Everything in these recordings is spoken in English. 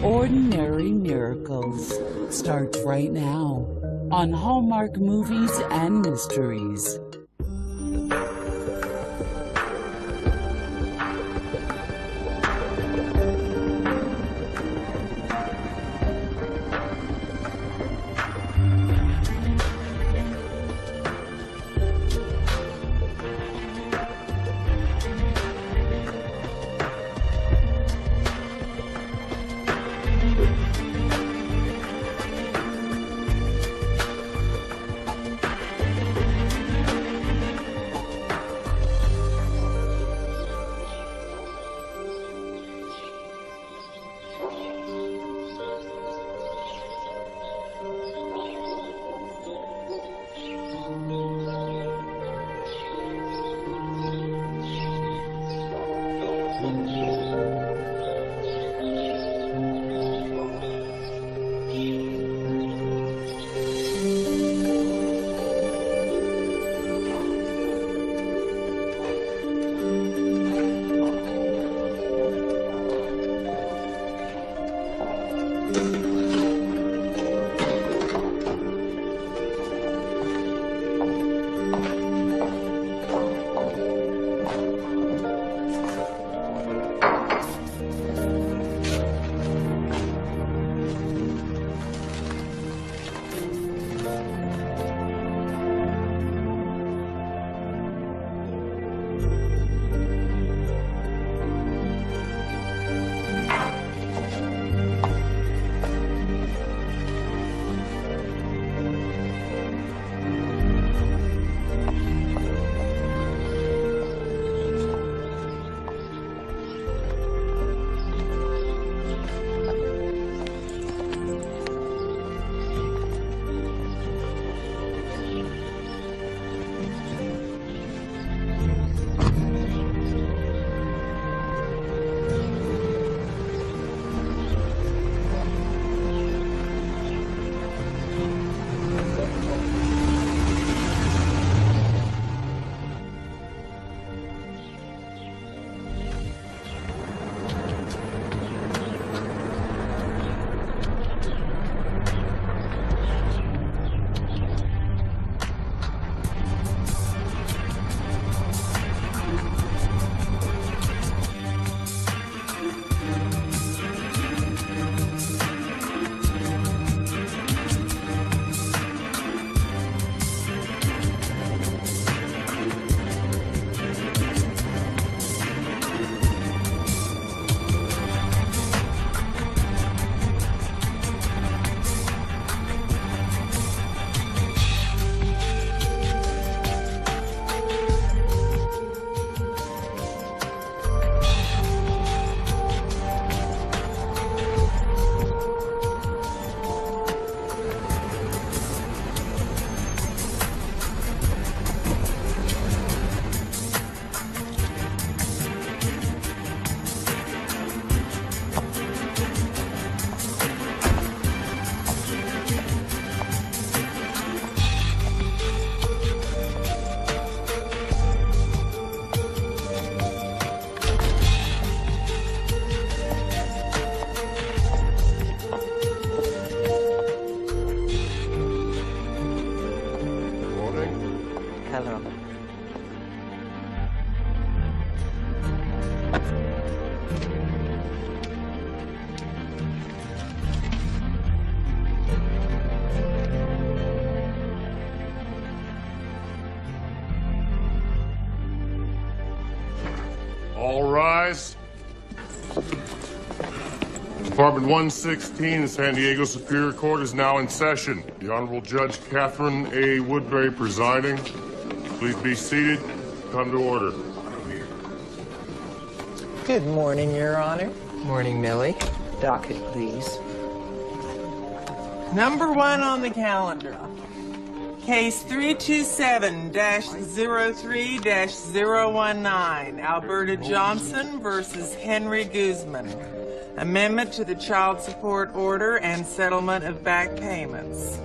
Ordinary Miracles starts right now on Hallmark Movies and Mysteries. Hello. All rise. Department 116, the San Diego Superior Court is now in session. The Honorable Judge Catherine A. Woodbury presiding. Please be seated. Come to order. Good morning, Your Honor. Morning, Millie. Docket, please. Number one on the calendar. Case 327-03-019, Alberta Johnson versus Henry Guzman. Amendment to the child support order and settlement of back payments.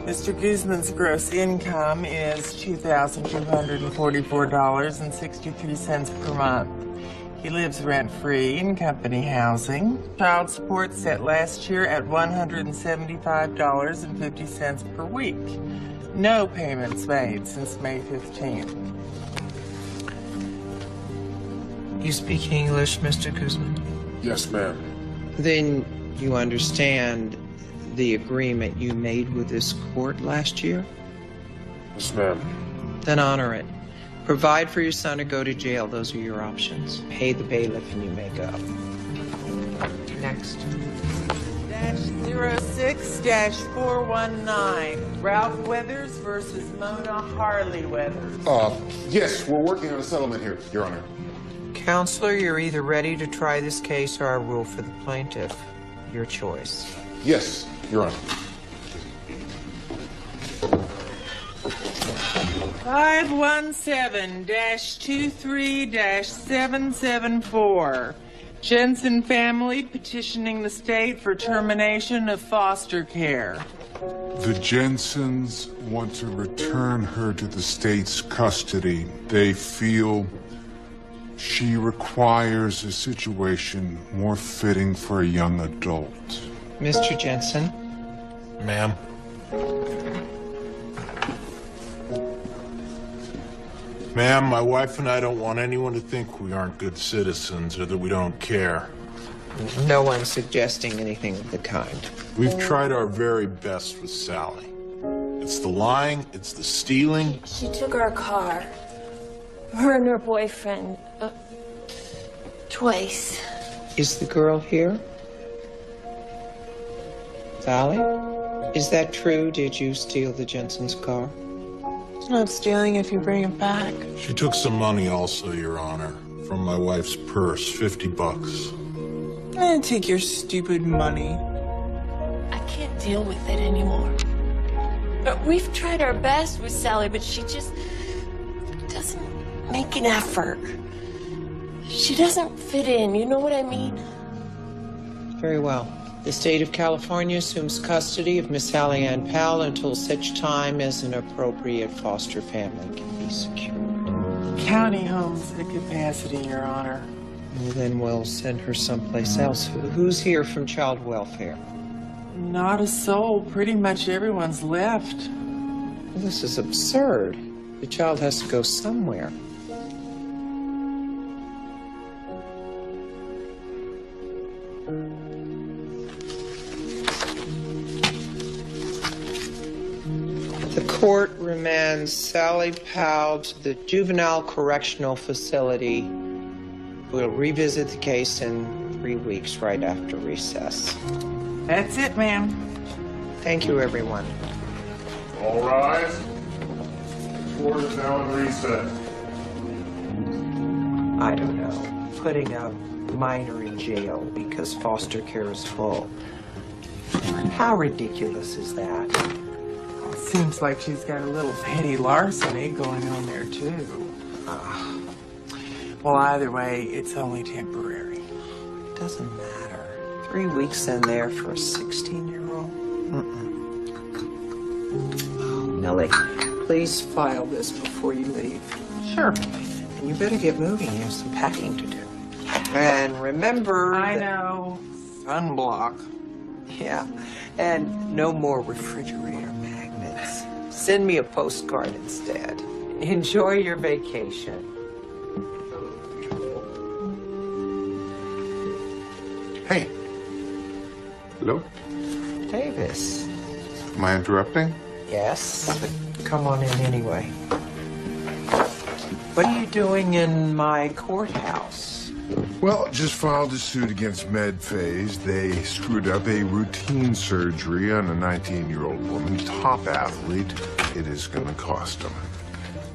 Mr. Guzman's gross income is $2,244.63 per month. He lives rent-free in company housing. Child support set last year at $175.50 per week. No payments made since May 15th. You speak English, Mr. Guzman? Yes, ma'am. Then you understand the agreement you made with this court last year? Yes, ma'am. Then honor it. Provide for your son or go to jail. Those are your options. Pay the bailiff and you may go. Next. -06-419. Ralph Weathers versus Mona Harley Weathers. Yes, we're working on a settlement here, Your Honor. Counselor, you're either ready to try this case or I rule for the plaintiff. Your choice. Yes, Your Honor. 517-23-774. Jensen family petitioning the state for termination of foster care. The Jensens want to return her to the state's custody. They feel she requires a situation more fitting for a young adult. Mr. Jensen. Ma'am. Ma'am, my wife and I don't want anyone to think we aren't good citizens or that we don't care. No one's suggesting anything of the kind. We've tried our very best with Sally. It's the lying, it's the stealing. She took our car. Her and her boyfriend. Twice. Is the girl here? Sally? Is that true? Did you steal the Jensen's car? It's not stealing if you bring it back. She took some money also, Your Honor, from my wife's purse, $50. Take your stupid money. I can't deal with it anymore. We've tried our best with Sally, but she just doesn't make an effort. She doesn't fit in, you know what I mean? Very well. The state of California assumes custody of Miss Sally Ann Powell until such time as an appropriate foster family can be secured. County home's at capacity, Your Honor. Well, then we'll send her someplace else. Who's here from child welfare? Not a soul. Pretty much everyone's left. Well, this is absurd. The child has to go somewhere. The court remands Sally Powell to the Juvenile Correctional Facility. We'll revisit the case in 3 weeks, right after recess. That's it, ma'am. Thank you, everyone. All rise. Court is now in recess. I don't know. Putting a minor in jail because foster care is full. How ridiculous is that? Seems like she's got a little petty larceny going on there, too. Well, either way, it's only temporary. It doesn't matter. 3 weeks in there for a 16-year-old? Millie, please file this before you leave. Sure. And you better get moving. You have some packing to do. And remember... I know. Sunblock. Yeah. And no more refrigerator magnets. Send me a postcard instead. Enjoy your vacation. Hey. Hello? Davis. Am I interrupting? Yes, but come on in anyway. What are you doing in my courthouse? Well, just filed a suit against MedPhase. They screwed up a routine surgery on a 19-year-old woman, top athlete. It is going to cost them.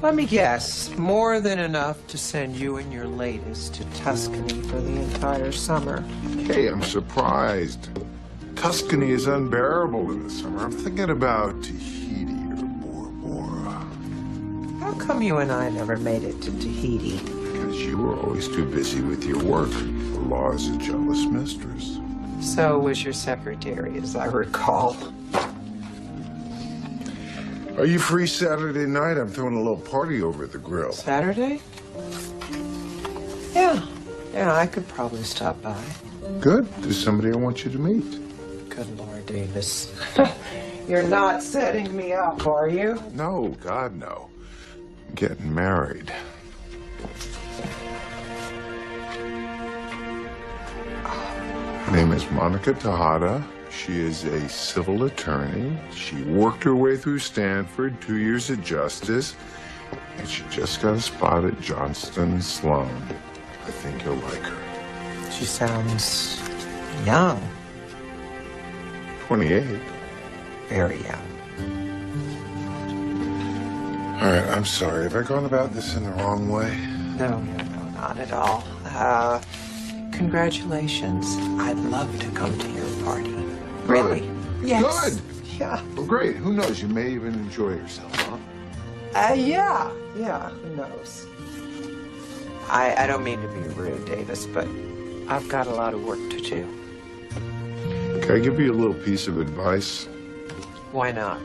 Let me guess, more than enough to send you and your latest to Tuscany for the entire summer. Hey, I'm surprised. Tuscany is unbearable in the summer. I'm thinking about Tahiti or Bora Bora. How come you and I never made it to Tahiti? Because you were always too busy with your work. The law is a jealous mistress. So was your secretary, as I recall. Are you free Saturday night? I'm throwing a little party over at the grill. Saturday? Yeah. Yeah, I could probably stop by. Good. There's somebody I want you to meet. Good Lord, Davis. You're not setting me up, are you? No, God, no. I'm getting married. Her name is Monica Tejada. She is a civil attorney. She worked her way through Stanford, 2 years at Justice, and she just got a spot at Johnston Sloan. I think you'll like her. She sounds young. 28. Very young. All right, I'm sorry. Have I gone about this in the wrong way? No, not at all. Congratulations. I'd love to come to your party. Really? Yes. Good. Yeah. Well, great. Who knows? You may even enjoy yourself, huh? Yeah. Who knows? I don't mean to be rude, Davis, but I've got a lot of work to do. Can I give you a little piece of advice? Why not?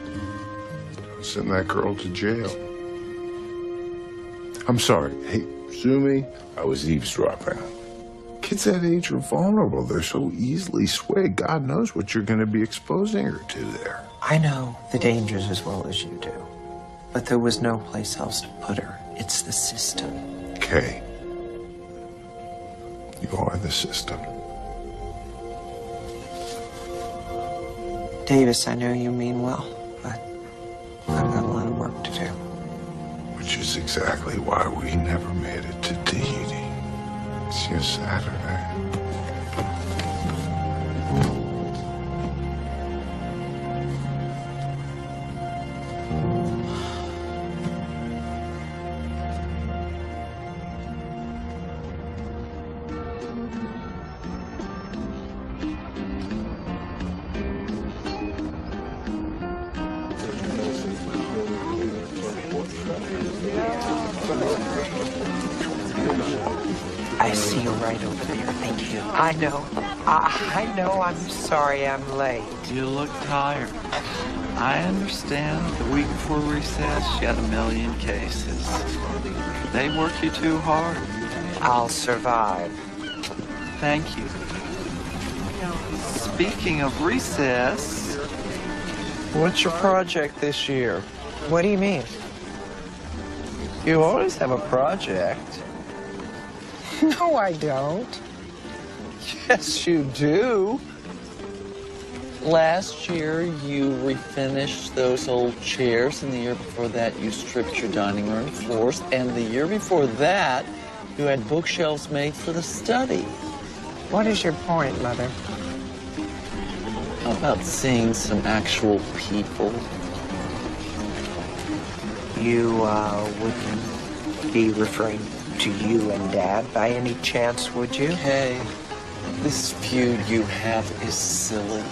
Send that girl to jail. I'm sorry. Hey, sue me. I was eavesdropping. Kids that age are vulnerable. They're so easily swayed. God knows what you're going to be exposing her to there. I know the dangers as well as you do, but there was no place else to put her. It's the system. Kay, you are the system. Davis, I know you mean well, but I've got a lot of work to do. Which is exactly why we never made it to Tahiti. See you Saturday. I see you right over there. Thank you. I know. I know. I'm sorry I'm late. You look tired. I understand. The week before recess, you had 1 million cases. They work you too hard. I'll survive. Thank you. Speaking of recess... What's your project this year? What do you mean? You always have a project. No, I don't. Yes, you do. Last year, you refinished those old chairs, and the year before that, you stripped your dining room floors, and the year before that, you had bookshelves made for the study. What is your point, Mother? How about seeing some actual people? You, wouldn't be referring to you and Dad by any chance, would you? Hey, this feud you have is silly.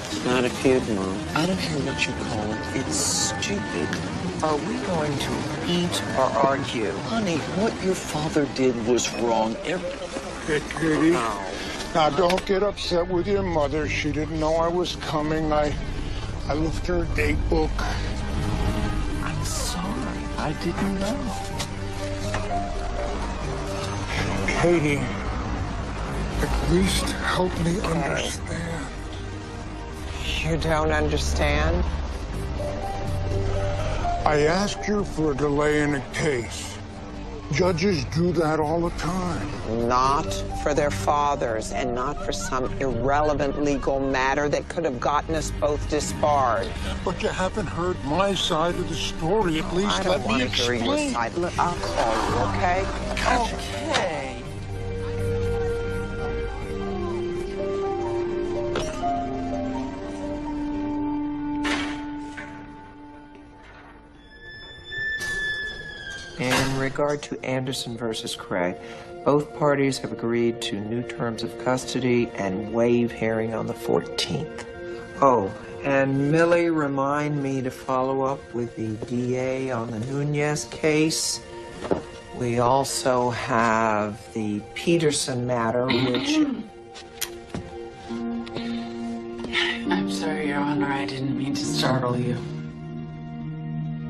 It's not a feud, Mom. I don't care what you call it. It's stupid. Are we going to eat or argue? Honey, what your father did was wrong. Hey, Katie. Now, don't get upset with your mother. She didn't know I was coming. I left her a date book. I'm sorry. I didn't know. Katie, at least help me understand. You don't understand? I asked you for a delay in a case. Judges do that all the time. Not for their fathers and not for some irrelevant legal matter that could have gotten us both disbarred. But you haven't heard my side of the story. At least I don't let want me to hear explain. your side. Look, I'll call you, okay? Okay. In regard to Anderson versus Craig, both parties have agreed to new terms of custody and waive hearing on the 14th. Oh, and Millie, remind me to follow up with the DA on the Nunez case. We also have the Peterson matter, which... I'm sorry, Your Honor. I didn't mean to startle you.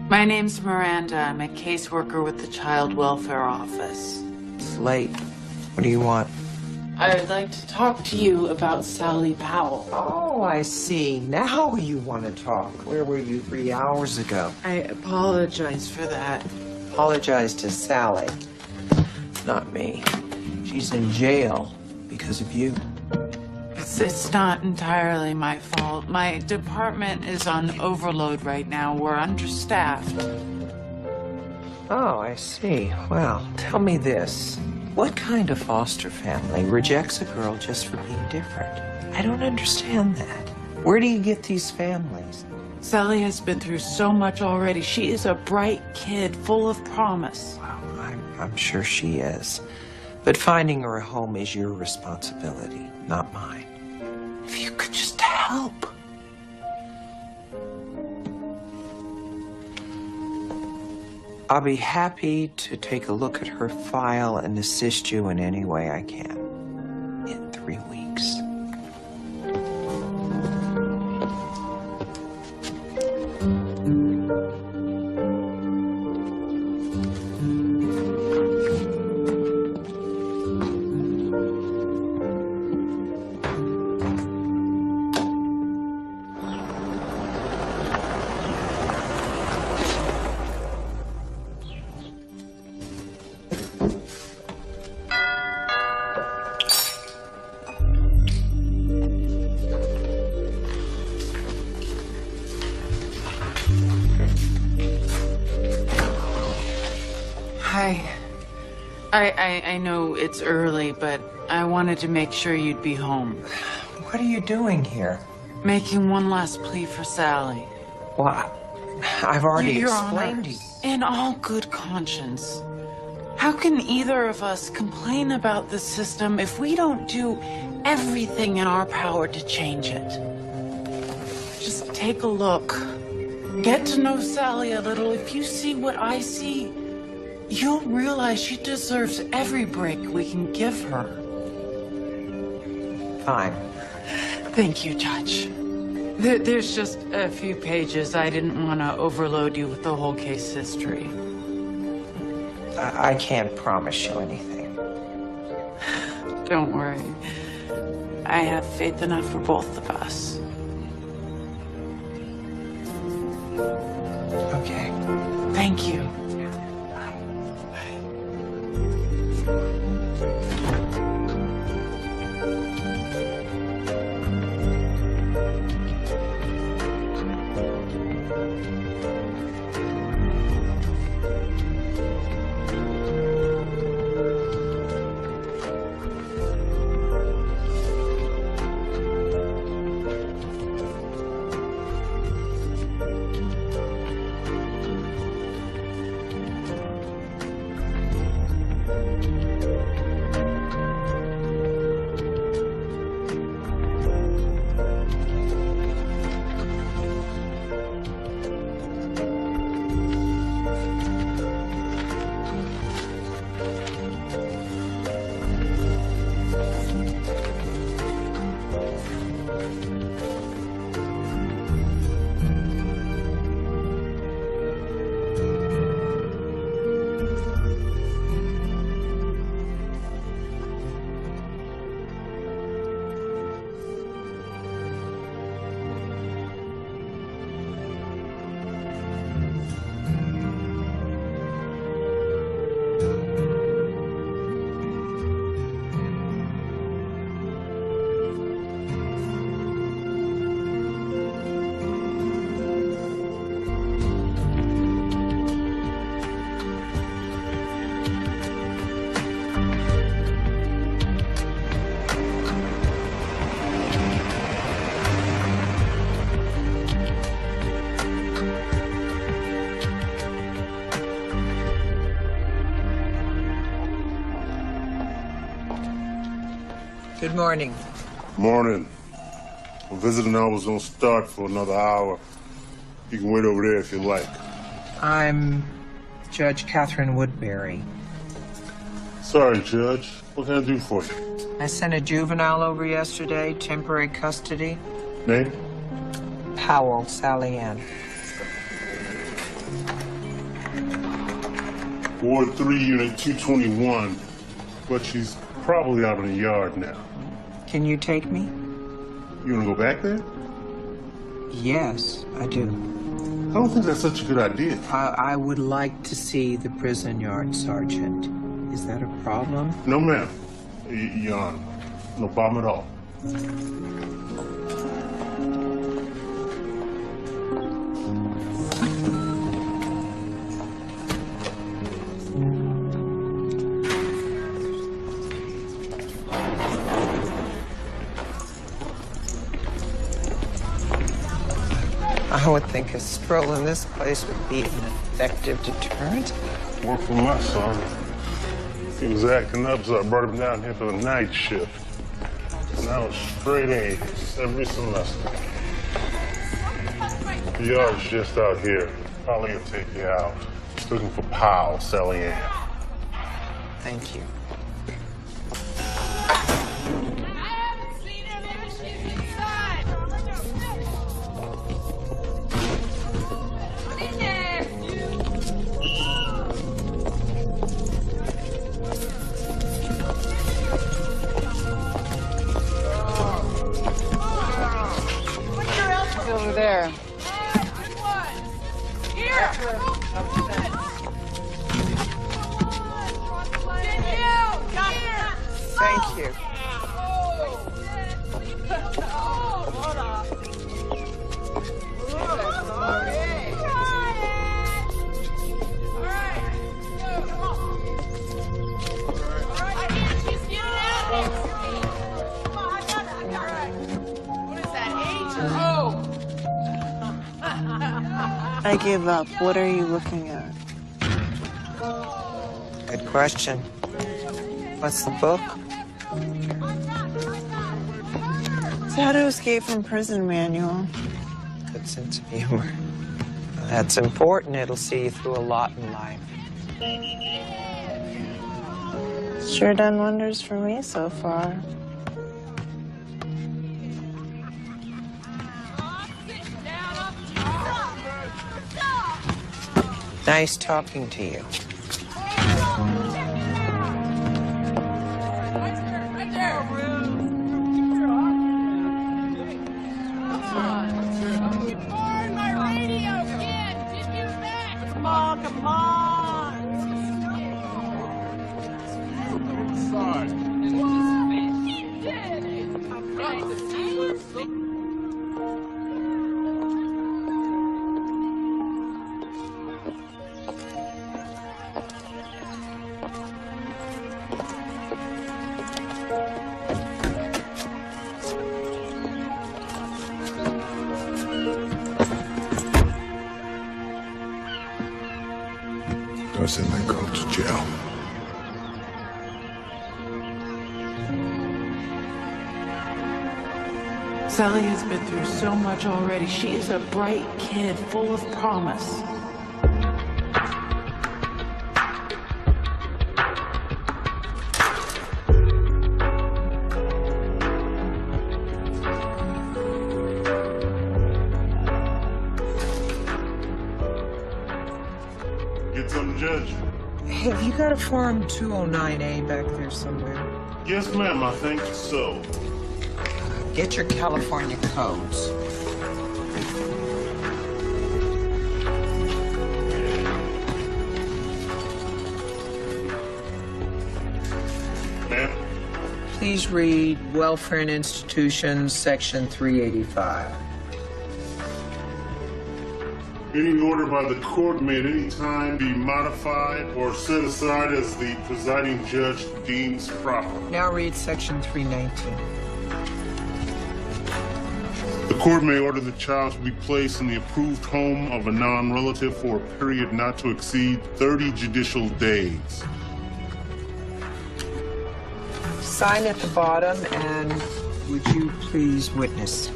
My name's Miranda. I'm a caseworker with the Child Welfare Office. It's late. What do you want? I'd like to talk to you about Sally Powell. Oh, I see. Now you want to talk. Where were you 3 hours ago? I apologize for that. Apologize to Sally, not me. She's in jail because of you. It's not entirely my fault. My department is on overload right now. We're understaffed. Oh, I see. Well, tell me this. What kind of foster family rejects a girl just for being different? I don't understand that. Where do you get these families? Sally has been through so much already. She is a bright kid full of promise. Well, I'm sure she is. But finding her a home is your responsibility, not mine. If you could just help. I'll be happy to take a look at her file and assist you in any way I can. In 3 weeks. Hi. I know it's early, but I wanted to make sure you'd be home. What are you doing here? Making one last plea for Sally. Well, I've already Your explained to Honor, you. in all good conscience, how can either of us complain about the system if we don't do everything in our power to change it? Just take a look. Get to know Sally a little. If you see what I see, you'll realize she deserves every break we can give her. Fine. Thank you, Judge. There's just a few pages. I didn't want to overload you with the whole case history. I can't promise you anything. Don't worry. I have faith enough for both of us. Okay. Thank you. Good morning. Morning. Well, visiting hours don't start for another hour. You can wait over there if you like. I'm Judge Catherine Woodbury. Sorry, Judge. What can I do for you? I sent a juvenile over yesterday, temporary custody. Name? Powell, Sally Ann. Ward 3, Unit 221. But she's probably out in the yard now. Can you take me? You want to go back there? Yes, I do. I don't think that's such a good idea. I would like to see the prison yard, Sergeant. Is that a problem? No, ma'am. Your Honor. No problem at all. I would think a stroll in this place would be an effective deterrent. Work for my son. He was acting up, so I brought him down here for the night shift. Now it's straight A's every semester. The yard's just out here. Probably will take you out. Just looking for Powell, Sally Ann. Thank you. Over there. Thank you. I give up. What are you looking at? Good question. What's the book? It's How to Escape from Prison manual. Good sense of humor. That's important. It'll see you through a lot in life. Sure done wonders for me so far. Nice talking to you. Doesn't they go to jail? Sally has been through so much already. She is a bright kid, full of promise. Get something, Judge? Hey, have you got a Form 209A back there somewhere? Yes, ma'am, I think so. Get your California codes. Ma'am? Please read Welfare and Institutions, Section 385. Any order by the court may at any time be modified or set aside as the presiding judge deems proper. Now read Section 319. The court may order the child to be placed in the approved home of a non-relative for a period not to exceed 30 judicial days. Sign at the bottom, and would you please witness?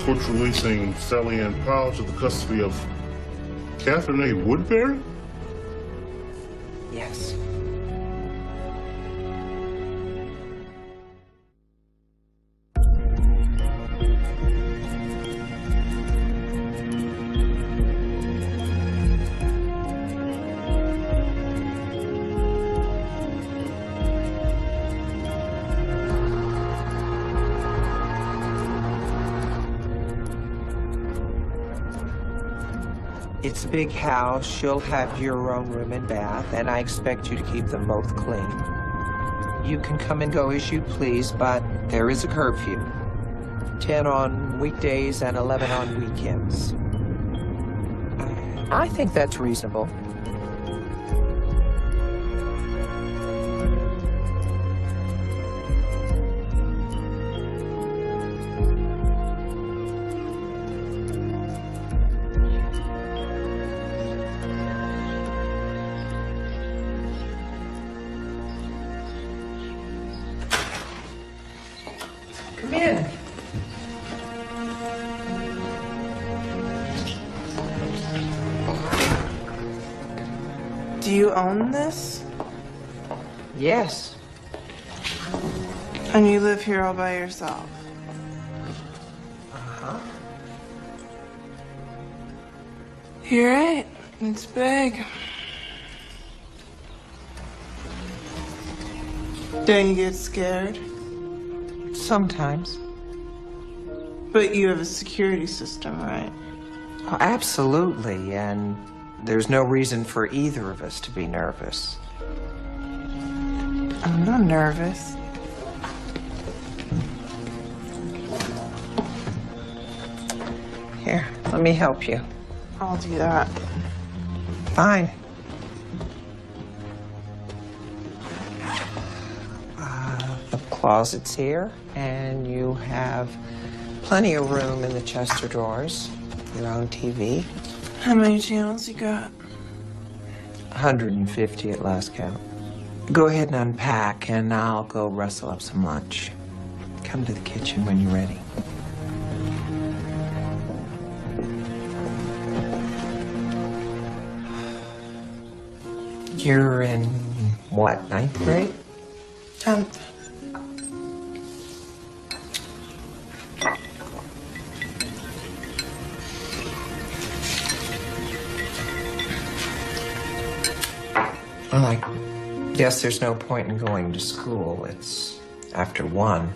Court's releasing Sally Ann Powell to the custody of Catherine A. Woodbury? Yes. It's a big house. She'll have your own room and bath, and I expect you to keep them both clean. You can come and go as you please, but there is a curfew. 10 on weekdays and 11 on weekends. I think that's reasonable. Come in. Do you own this? Yes. And you live here all by yourself? Uh-huh. You're right. It's big. Don't you get scared? Sometimes. But you have a security system, right? Oh, absolutely, and there's no reason for either of us to be nervous. I'm not nervous. Here, let me help you. I'll do that. Fine. The closet's here, and you have plenty of room in the chest of drawers. Your own TV. How many channels you got? 150 at last count. Go ahead and unpack, and I'll go rustle up some lunch. Come to the kitchen when you're ready. You're in, what, 9th grade? 10th. Well, I guess there's no point in going to school. It's after 1.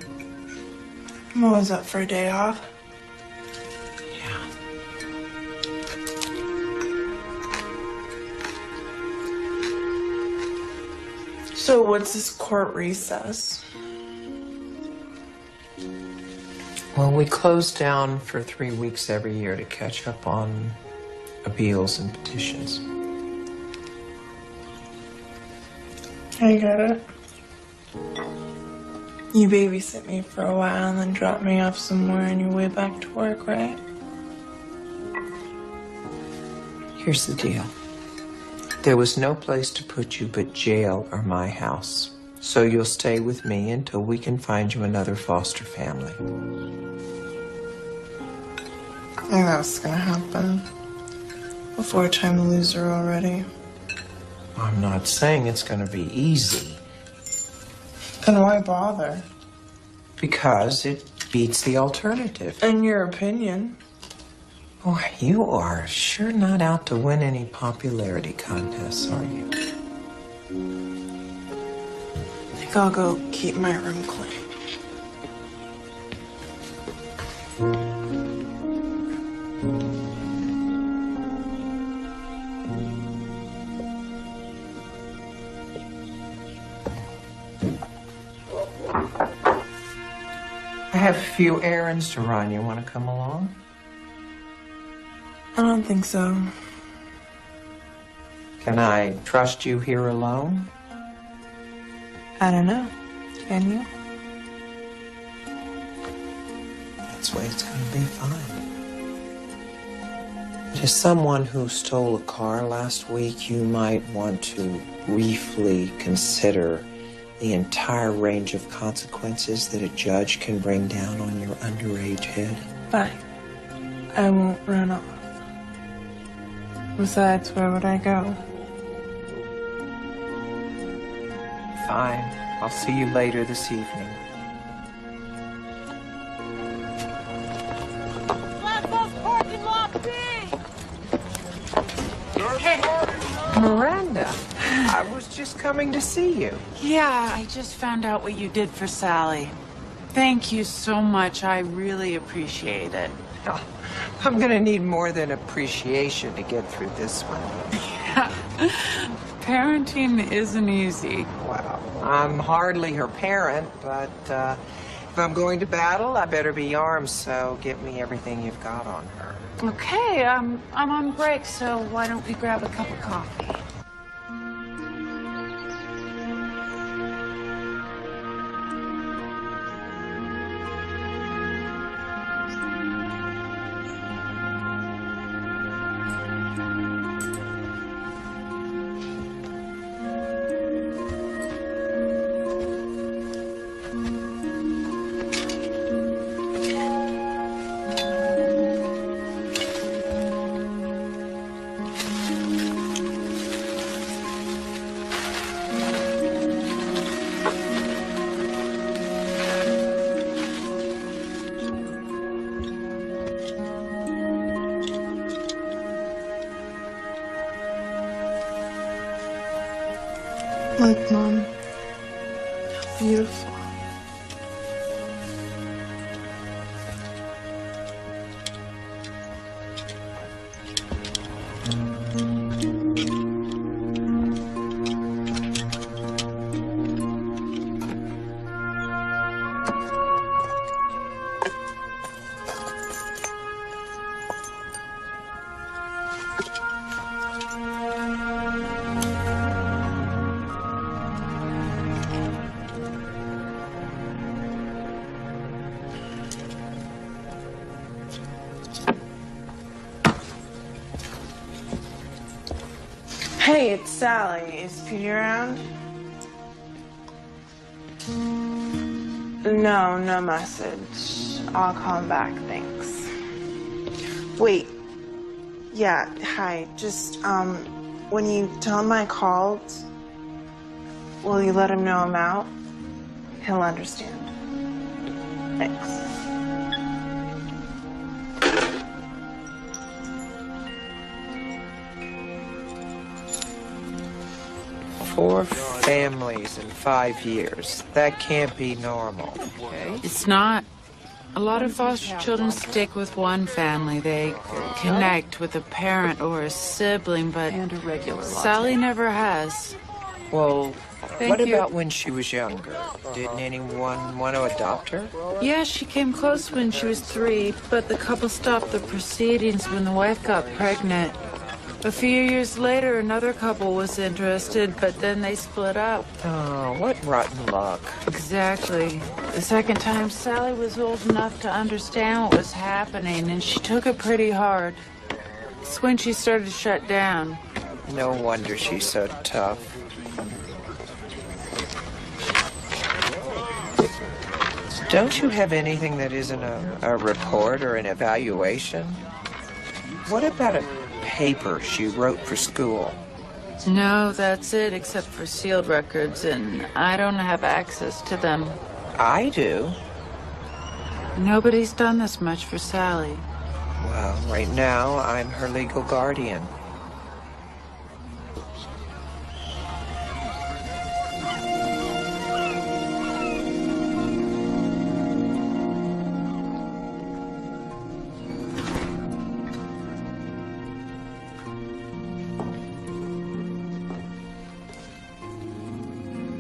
What was that, for a day off? Yeah. So what's this court recess? Well, we close down for 3 weeks every year to catch up on appeals and petitions. I get it. You babysit me for a while and then drop me off somewhere on your way back to work, right? Here's the deal. There was no place to put you but jail or my house. So you'll stay with me until we can find you another foster family. I think that was gonna happen. A 4-time loser already. I'm not saying it's going to be easy. Then why bother? Because it beats the alternative. In your opinion. Boy, you are sure not out to win any popularity contests, are you? I think I'll go keep my room clean. I have a few errands to run. You want to come along? I don't think so. Can I trust you here alone? I don't know. Can you? That's why it's going to be fine. To someone who stole a car last week, you might want to briefly consider the entire range of consequences that a judge can bring down on your underage head. Fine. I won't run off. Besides, where would I go? Fine. I'll see you later this evening. Miranda, I was just coming to see you. Yeah, I just found out what you did for Sally. Thank you so much. I really appreciate it. Oh, I'm gonna need more than appreciation to get through this one. Parenting isn't easy. Well, I'm hardly her parent, but if I'm going to battle, I better be armed, so get me everything you've got on her. Okay, I'm on break, so why don't we grab a cup of coffee? Look, Mom. How beautiful. Hey, it's Sally. Is Petey around? No, no message. I'll call him back, thanks. Wait. Yeah, hi. Just, when you tell him I called, will you let him know I'm out? He'll understand. Thanks. Four families in 5 years. That can't be normal, okay? It's not. A lot of foster children stick with one family. They connect with a parent or a sibling, but Sally never has. Well, Thank what you. about when she was younger? Didn't anyone want to adopt her? Yeah, she came close when she was 3, but the couple stopped the proceedings when the wife got pregnant. A few years later, another couple was interested, but then they split up. Oh, what rotten luck. Exactly. The second time, Sally was old enough to understand what was happening, and she took it pretty hard. It's when she started to shut down. No wonder she's so tough. Don't you have anything that isn't a report or an evaluation? What about a paper she wrote for school? No, that's it, except for sealed records, and I don't have access to them. I do. Nobody's done this much for Sally. Well, right now, I'm her legal guardian.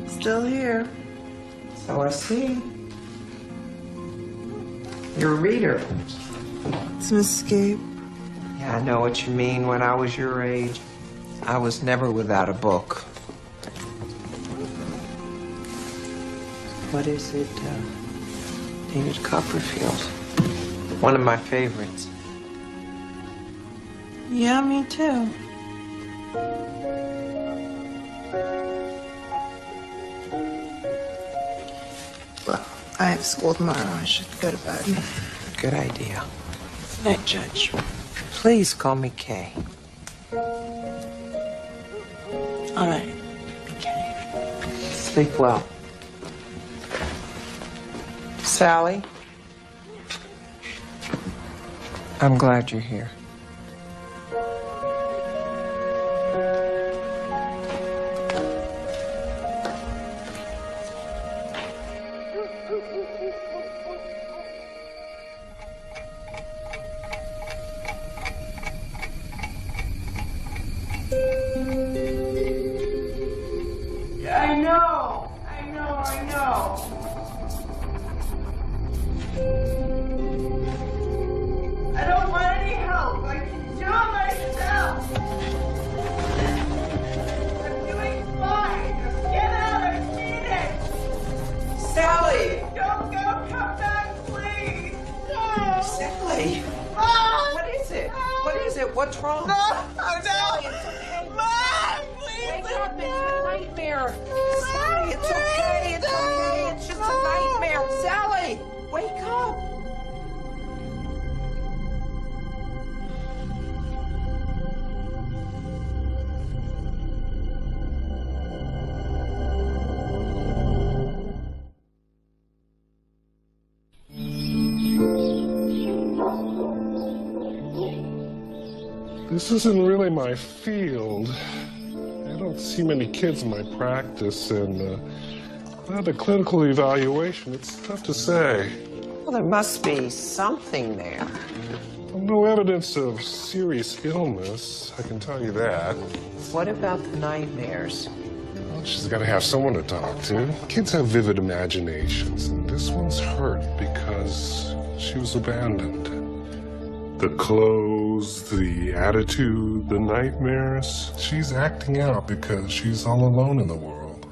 Still here. So I see. You're a reader. It's an escape. Yeah, I know what you mean. When I was your age, I was never without a book. What is it? David Copperfield. One of my favorites. Yeah, me too. Well, I have school tomorrow. I should go to bed. Good idea. Night, Judge. Please call me Kay. All right. Sleep well. Sally, I'm glad you're here. I know. I don't want any help. I can do it myself. I'm doing fine. Just get out. I've seen it. Sally! Don't go. Come back, please. No. Sally! Mom! What is it? What is it? What's wrong? No. Sally, it's okay. Mom, please. Wake up, it's a nightmare. Sally, it's okay. It's okay. It's just a nightmare. Sally, wake up. This isn't really my field. I don't see many kids in my practice, and without a clinical evaluation, it's tough to say. Well, there must be something there. No evidence of serious illness, I can tell you that. What about the nightmares? Well, she's got to have someone to talk to. Kids have vivid imaginations, and this one's hurt because she was abandoned. The clothes, the attitude, the nightmares. She's acting out because she's all alone in the world.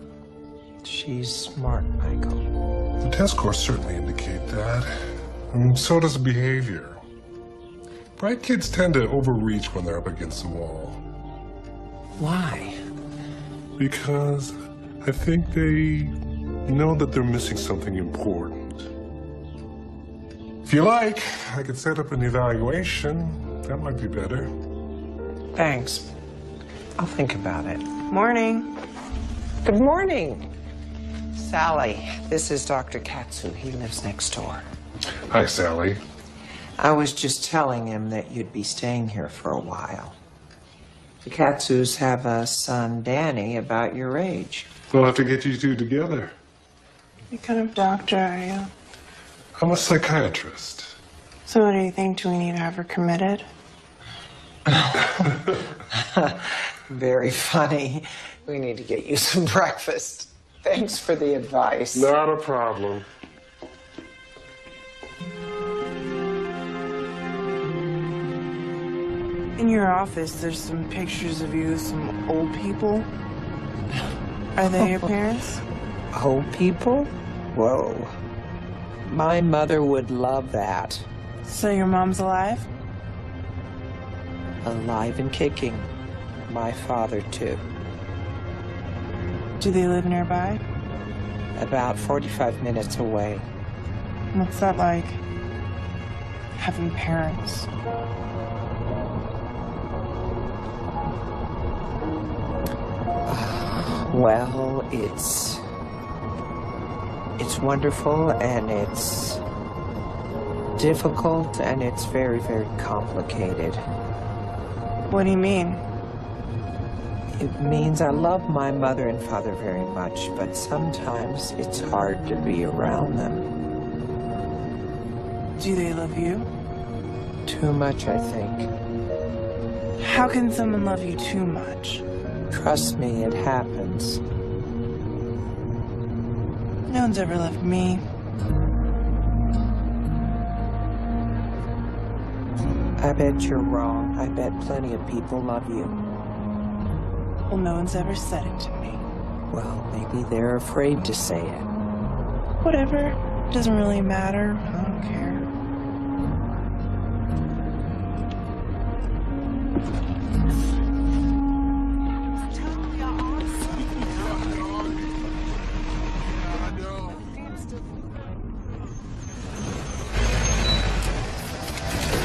She's smart, Michael. The test scores certainly indicate that. And so does the behavior. Bright kids tend to overreach when they're up against the wall. Why? Because I think they know that they're missing something important. If you like, I could set up an evaluation. That might be better. Thanks. I'll think about it. Morning. Good morning. Sally, this is Dr. Katsu. He lives next door. Hi, Sally. I was just telling him that you'd be staying here for a while. The Katsus have a son, Danny, about your age. We'll have to get you two together. What kind of doctor are you? I'm a psychiatrist. So what do you think? Do we need to have her committed? Very funny. We need to get you some breakfast. Thanks for the advice. Not a problem. In your office, there's some pictures of you with some old people. Are they your parents? Old people? Whoa. My mother would love that. So your mom's alive? Alive and kicking. My father, too. Do they live nearby? About 45 minutes away. What's that like? Having parents? Well, it's wonderful, and it's difficult, and it's very, very complicated. What do you mean? It means I love my mother and father very much, but sometimes it's hard to be around them. Do they love you? Too much, I think. How can someone love you too much? Trust me, it happens. No one's ever loved me. I bet you're wrong. I bet plenty of people love you. Well, no one's ever said it to me. Well, maybe they're afraid to say it. Whatever. Doesn't really matter. I don't care.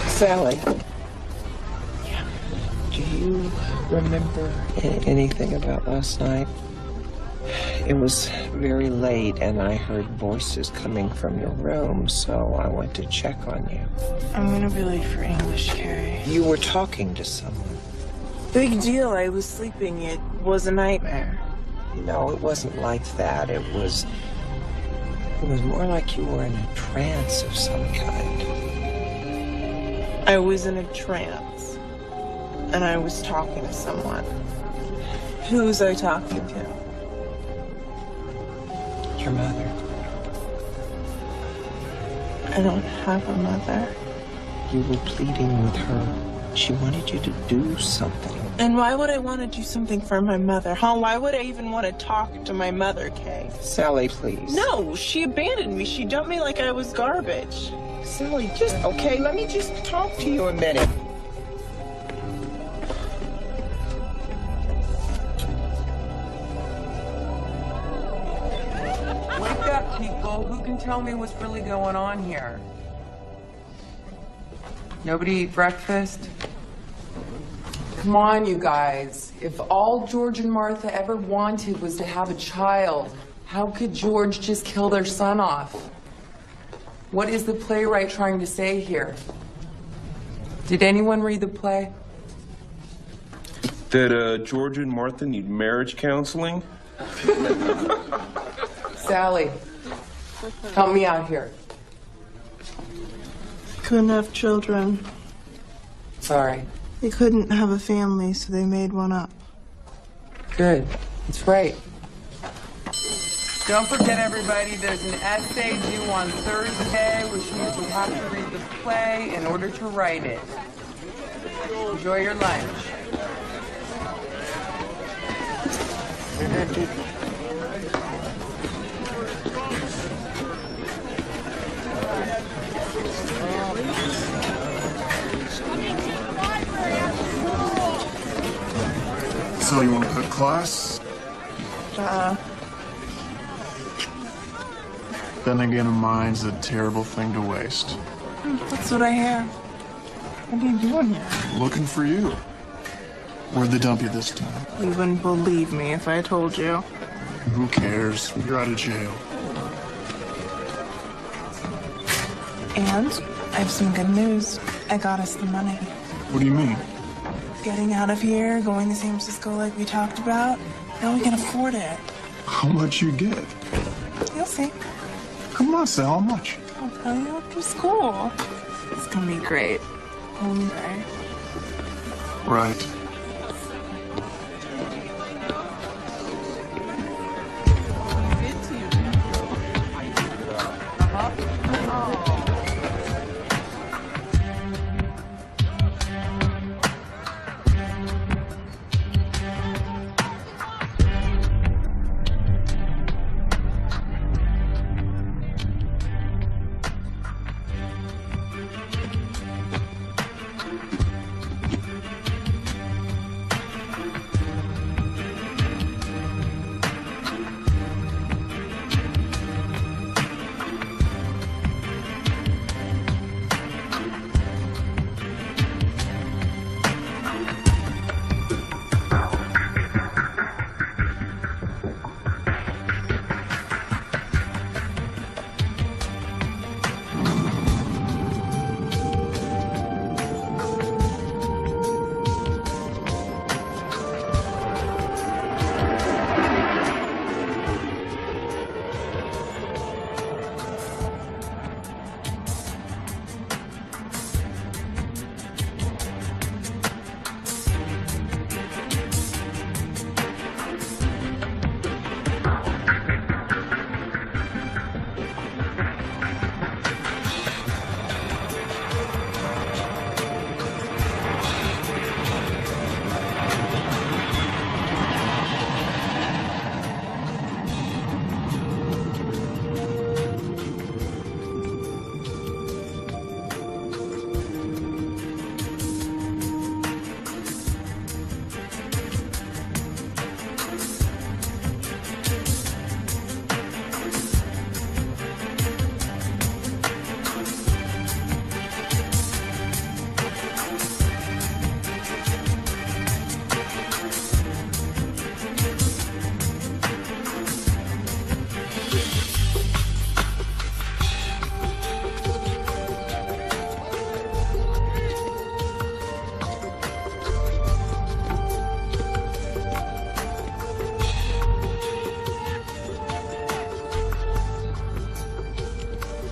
Sally. Yeah. Do you remember anything about last night? It was very late, and I heard voices coming from your room, so I went to check on you. I'm gonna be late for English, Carrie. You were talking to someone. Big deal. I was sleeping. It was a nightmare. No, it wasn't like that. It was more like you were in a trance of some kind. I was in a trance, and I was talking to someone. Who was I talking to? your mother? I don't have a mother. You were pleading with her. She wanted you to do something. And why would I want to do something for my mother, huh? Why would I even want to talk to my mother, Kay? Sally, please. No, she abandoned me. She dumped me like I was garbage. Sally, okay, let me just talk to you a minute. Wake up, people. Who can tell me what's really going on here? Nobody eat breakfast? Come on, you guys. If all George and Martha ever wanted was to have a child, how could George just kill their son off? What is the playwright trying to say here? Did anyone read the play? That George and Martha need marriage counseling? Sally, help me out here. Couldn't have children. Sorry. They couldn't have a family, so they made one up. Good. That's right. Don't forget, everybody, there's an essay due on Thursday, which means we have to read the play in order to write it. Enjoy your lunch. So you want to cut class? Then again, a mind's a terrible thing to waste. That's what I hear. What are you doing here? Looking for you. Where'd they dump you this time? You wouldn't believe me if I told you. Who cares? You're out of jail. And I have some good news. I got us the money. What do you mean? Getting out of here, going to San Francisco like we talked about. Now we can afford it. How much you get? You'll see. Come on, Sal, how much? I'll tell you after school. It's gonna be great. Right? Right.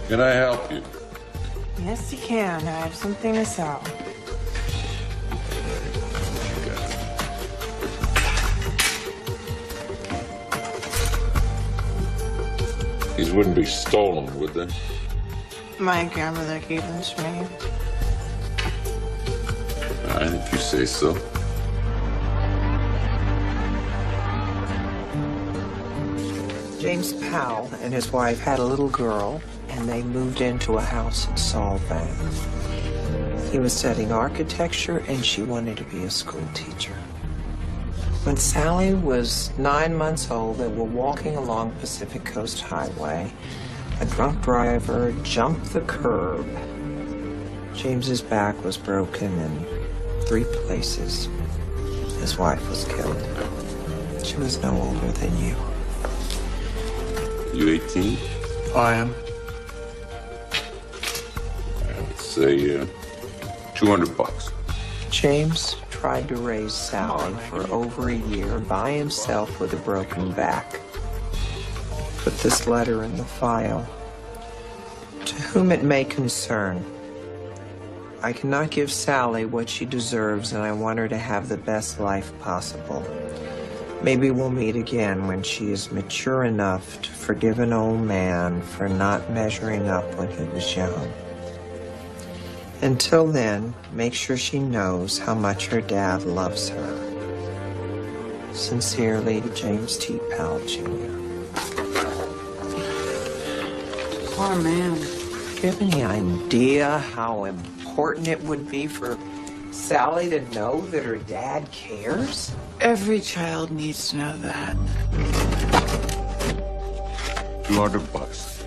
Can I help you? Yes, you can. I have something to sell. These wouldn't be stolen, would they? My grandmother gave them to me. All right, if you say so. James Powell and his wife had a little girl, and they moved into a house in Solvang. He was studying architecture, and she wanted to be a school teacher. When Sally was 9 months old, they were walking along Pacific Coast Highway. A drunk driver jumped the curb. James's back was broken in 3 places. His wife was killed. She was no older than you. You 18? I am. Let's say $200. James tried to raise Sally for over a year by himself with a broken back. Put this letter in the file. To whom it may concern, I cannot give Sally what she deserves, and I want her to have the best life possible. Maybe we'll meet again when she is mature enough to forgive an old man for not measuring up when he was young. Until then, make sure she knows how much her dad loves her. Sincerely, James T. Powell, Jr. Poor man. Do you have any idea how important it would be for Sally to know that her dad cares? Every child needs to know that. $200.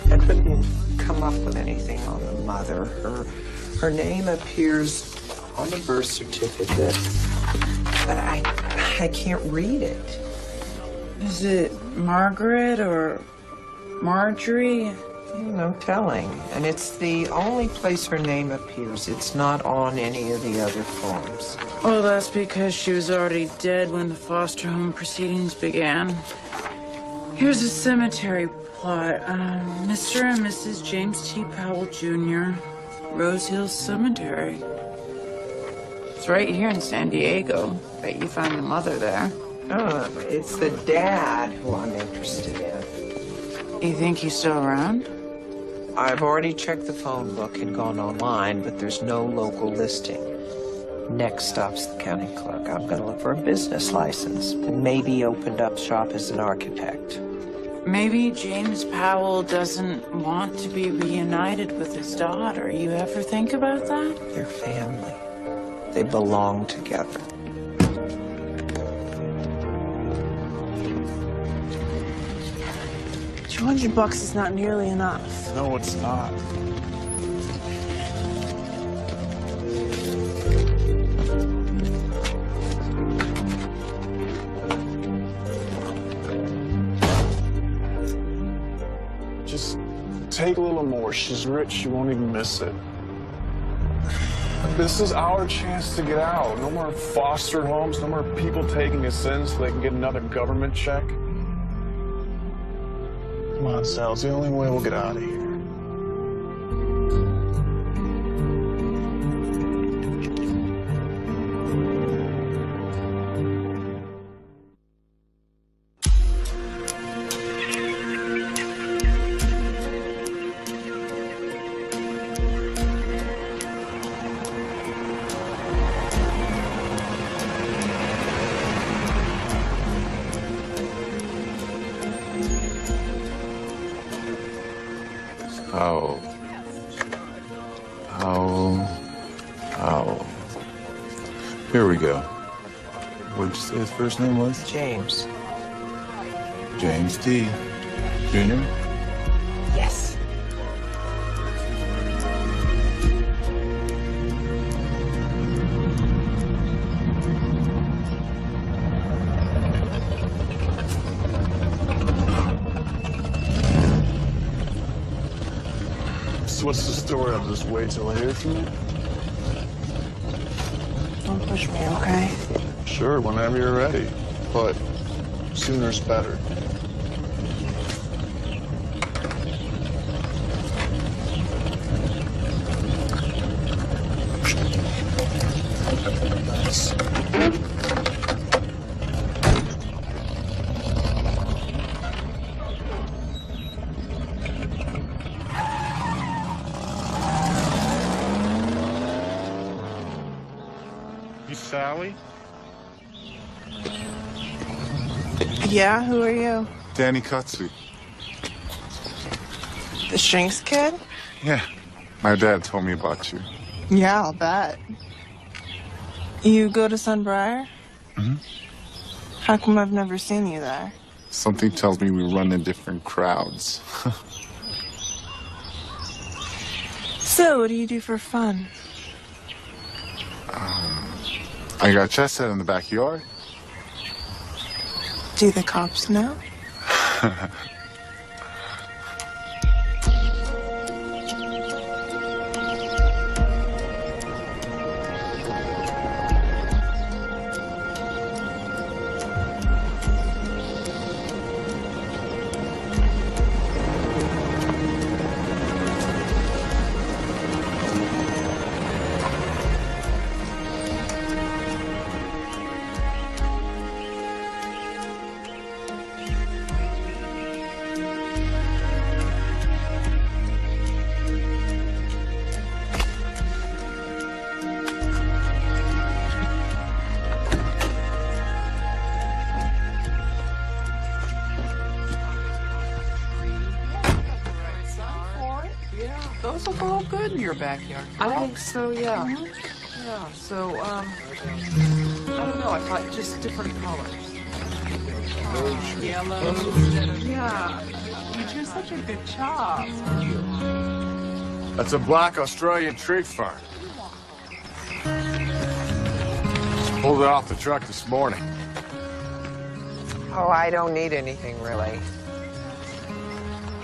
I couldn't come up with anything on the mother. Her name appears on the birth certificate, but I can't read it. Is it Margaret or Marjorie? No telling. And it's the only place her name appears. It's not on any of the other forms. Well, that's because she was already dead when the foster home proceedings began. Here's a cemetery plot. Mr. and Mrs. James T. Powell, Jr., Rose Hills Cemetery. It's right here in San Diego. Bet you find the mother there. It's the dad who I'm interested in. You think he's still around? I've already checked the phone book and gone online, but there's no local listing. Next stop's the county clerk. I'm going to look for a business license and maybe opened up shop as an architect. Maybe James Powell doesn't want to be reunited with his daughter. You ever think about that? They're family. They belong together. $200 is not nearly enough. No, it's not. Just take a little more. She's rich. She won't even miss it. This is our chance to get out. No more foster homes. No more people taking us in so they can get another government check. Come on, Sal. It's the only way we'll get out of here. Powell. Here we go. What did you say his first name was? James. James T. Jr.? Yes. So what's the story? I'll just wait till I hear from you? Don't push me, okay? Sure, whenever you're ready. But sooner's better. Sally? Yeah, who are you? Danny Katsu. The Shrinks kid? Yeah, my dad told me about you. Yeah, I'll bet. You go to Sunbriar? Mm-hmm. How come I've never seen you there? Something tells me we run in different crowds. So, what do you do for fun? I got a chess set in the backyard. Do the cops know? Those look all good in your backyard. I think so, yeah. Yeah, so, I don't know, I thought just different colors. Yellow. Yeah, you do such a good job. That's a black Australian tree fern. Just pulled it off the truck this morning. Oh, I don't need anything, really.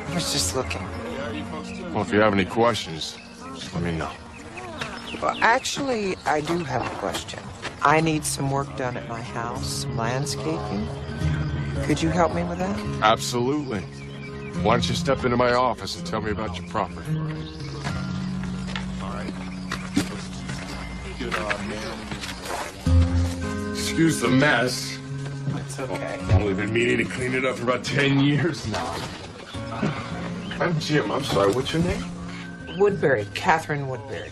I was just looking. Well, if you have any questions, just let me know. Well, actually, I do have a question. I need some work done at my house, some landscaping. Could you help me with that? Absolutely. Why don't you step into my office and tell me about your property? Excuse the mess. It's okay. I've only been meaning to clean it up for about 10 years now. I'm Jim. I'm sorry. What's your name? Woodbury, Catherine Woodbury.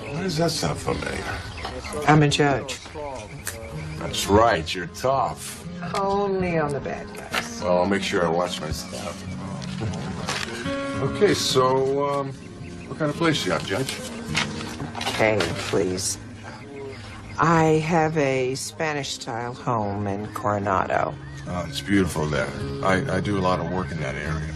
Why does that sound familiar? I'm a judge. That's right. You're tough. Only on the bad guys. Well, I'll make sure I watch my step. Okay, so, what kind of place you got, Judge? Okay, please. I have a Spanish-style home in Coronado. Oh, it's beautiful there. I do a lot of work in that area.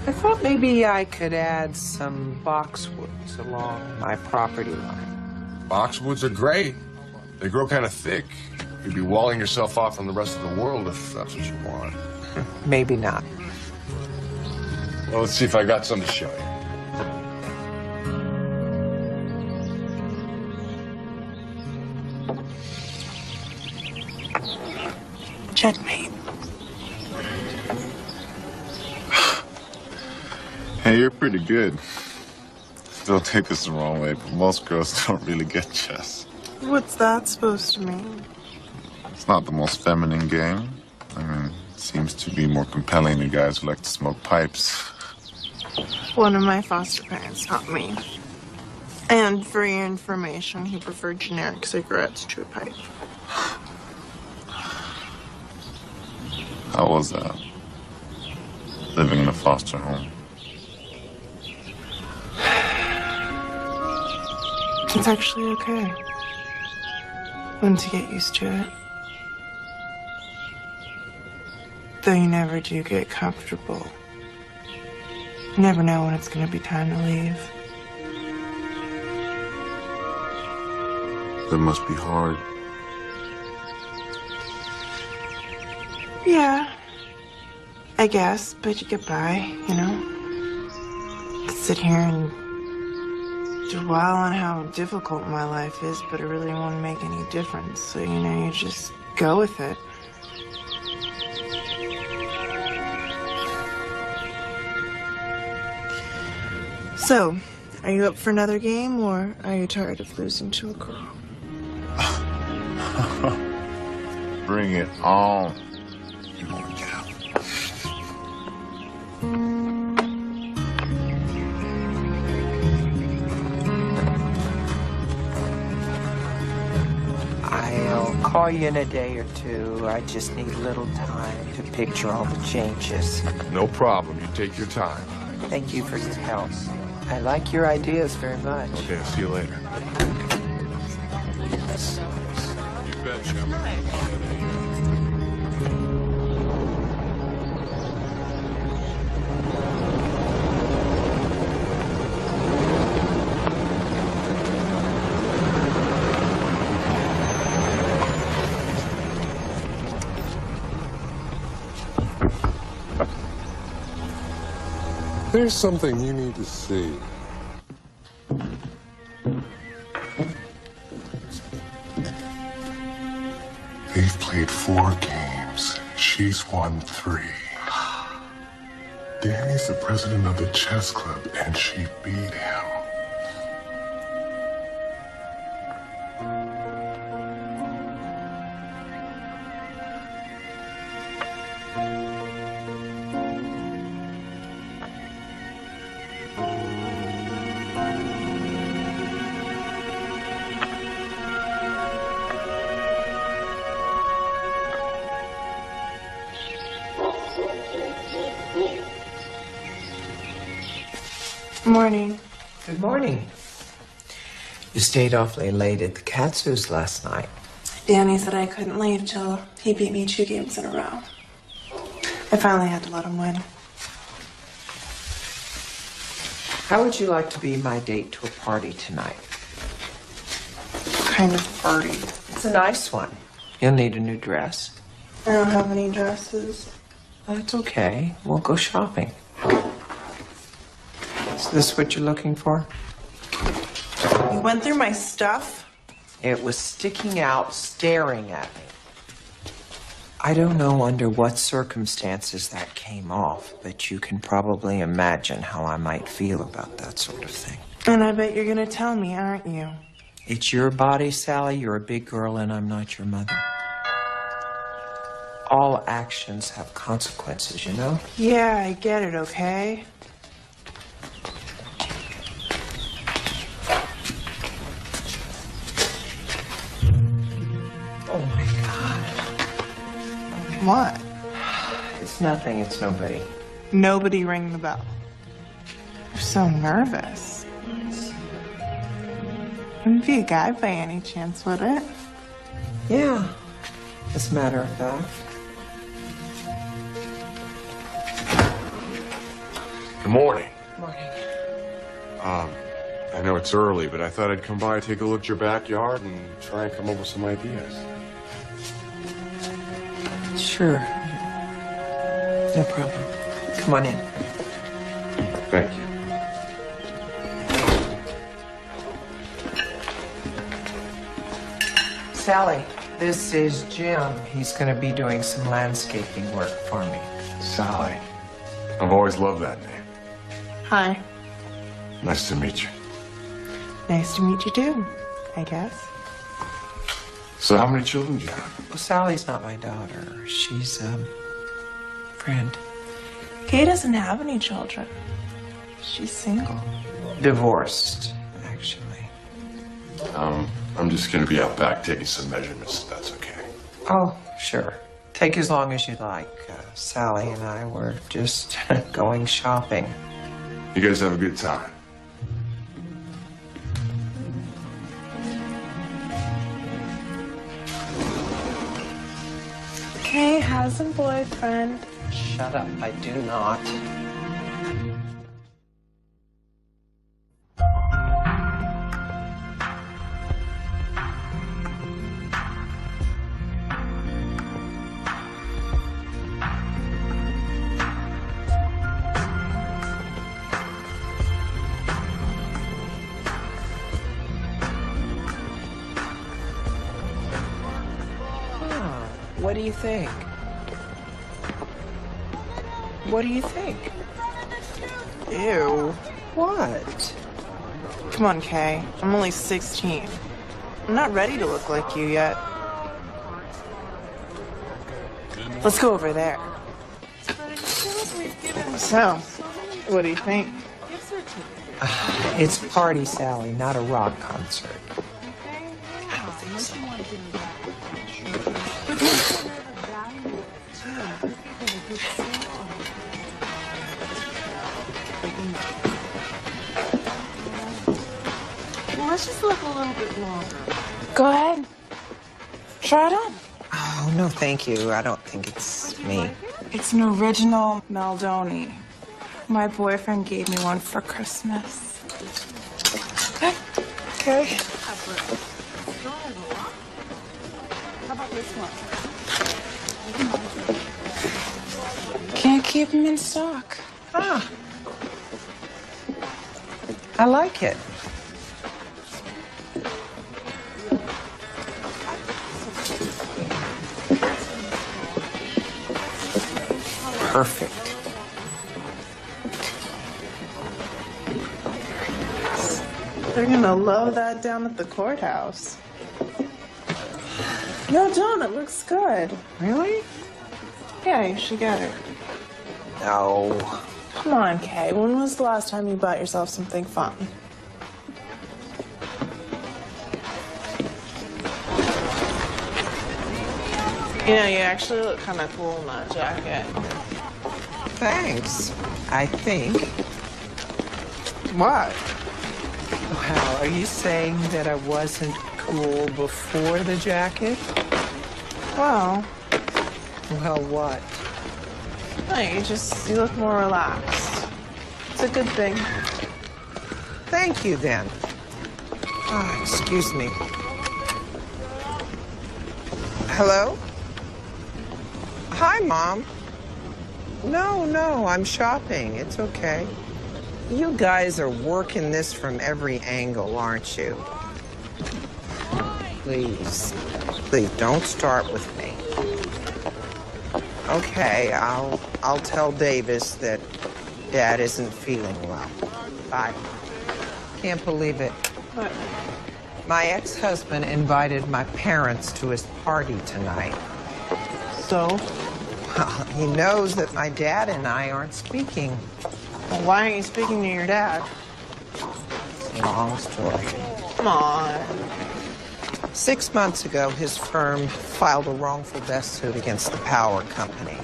I thought maybe I could add some boxwoods along my property line. Boxwoods are great. They grow kind of thick. You'd be walling yourself off from the rest of the world if that's what you want. Maybe not. Well, let's see if I got something to show you. Checkmate. Hey, you're pretty good. Don't take this the wrong way, but most girls don't really get chess. What's that supposed to mean? It's not the most feminine game. I mean, it seems to be more compelling to guys who like to smoke pipes. One of my foster parents taught me. And for your information, he preferred generic cigarettes to a pipe. How was that? Living in a foster home? It's actually okay. Once you get used to it. Though you never do get comfortable. You never know when it's gonna be time to leave. That must be hard. Yeah, I guess, but you get by, you know? You could sit here and dwell on how difficult my life is, but it really won't make any difference. So, you know, you just go with it. So, are you up for another game, or are you tired of losing to a girl? Bring it on. call you in a day or two. I just need a little time to picture all the changes. No problem. You take your time. Thank you for your help. I like your ideas very much. Okay, see you later. You betcha. There's something you need to see. They've played 4 games. She's won 3. Danny's the president of the chess club, and she beat him. Morning. Good morning. You stayed awfully late at the Katsu's last night. Danny said I couldn't leave till he beat me 2 games in a row. I finally had to let him win. How would you like to be my date to a party tonight? What kind of party? It's a nice one. You'll need a new dress. I don't have any dresses. That's okay. We'll go shopping. Is this what you're looking for? You went through my stuff? It was sticking out, staring at me. I don't know under what circumstances that came off, but you can probably imagine how I might feel about that sort of thing. And I bet you're gonna tell me, aren't you? It's your body, Sally. You're a big girl, and I'm not your mother. All actions have consequences, you know? Yeah, I get it, okay? Oh my God. What? It's nothing. It's nobody. Nobody ring the bell. You're so nervous. Wouldn't be a guy by any chance, would it? Yeah, as a matter of fact. Good morning. Morning. I know it's early, but I thought I'd come by, take a look at your backyard, and try and come up with some ideas. Sure. No problem. Come on in. Thank you. Sally, this is Jim. He's going to be doing some landscaping work for me. Sally. I've always loved that name. Hi. Nice to meet you. Nice to meet you too, I guess. So how many children do you have? Well, Sally's not my daughter. She's a friend. Kay doesn't have any children. She's single. Divorced, actually. I'm just gonna be out back taking some measurements, if that's okay. Oh, sure. Take as long as you like. Sally and I were just going shopping. You guys have a good time. Kay has a boyfriend. Shut up. I do not. What do you think? What do you think? Ew. What? Come on, Kay. I'm only 16. I'm not ready to look like you yet. Let's go over there. So, what do you think? It's party, Sally, not a rock concert. I don't think so. let's just look a little bit longer. Go ahead. Try it on. Oh, no, thank you. I don't think it's me. It's an original Maldoni. My boyfriend gave me one for Christmas. Okay. How about this one? Can't keep them in stock. Ah. I like it. Perfect. They're gonna love that down at the courthouse. No, don't. It looks good. Really? Yeah, you should get it. No. Come on, Kay. When was the last time you bought yourself something fun? You know, you actually look kind of cool in that jacket. Thanks. I think. What? Wow, are you saying that I wasn't cool before the jacket? Well, Well, what? no, you look more relaxed. It's a good thing. Thank you, then. Ah, excuse me. Hello? Hi, Mom. No, I'm shopping. It's okay. You guys are working this from every angle, aren't you? Please, don't start with me. Okay, I'll tell Davis that Dad isn't feeling well. Bye. Can't believe it. What? My ex-husband invited my parents to his party tonight. So? Well, he knows that my dad and I aren't speaking. Well, why aren't you speaking to your dad? It's a long story. Come on. 6 months ago, his firm filed a wrongful death suit against the power company.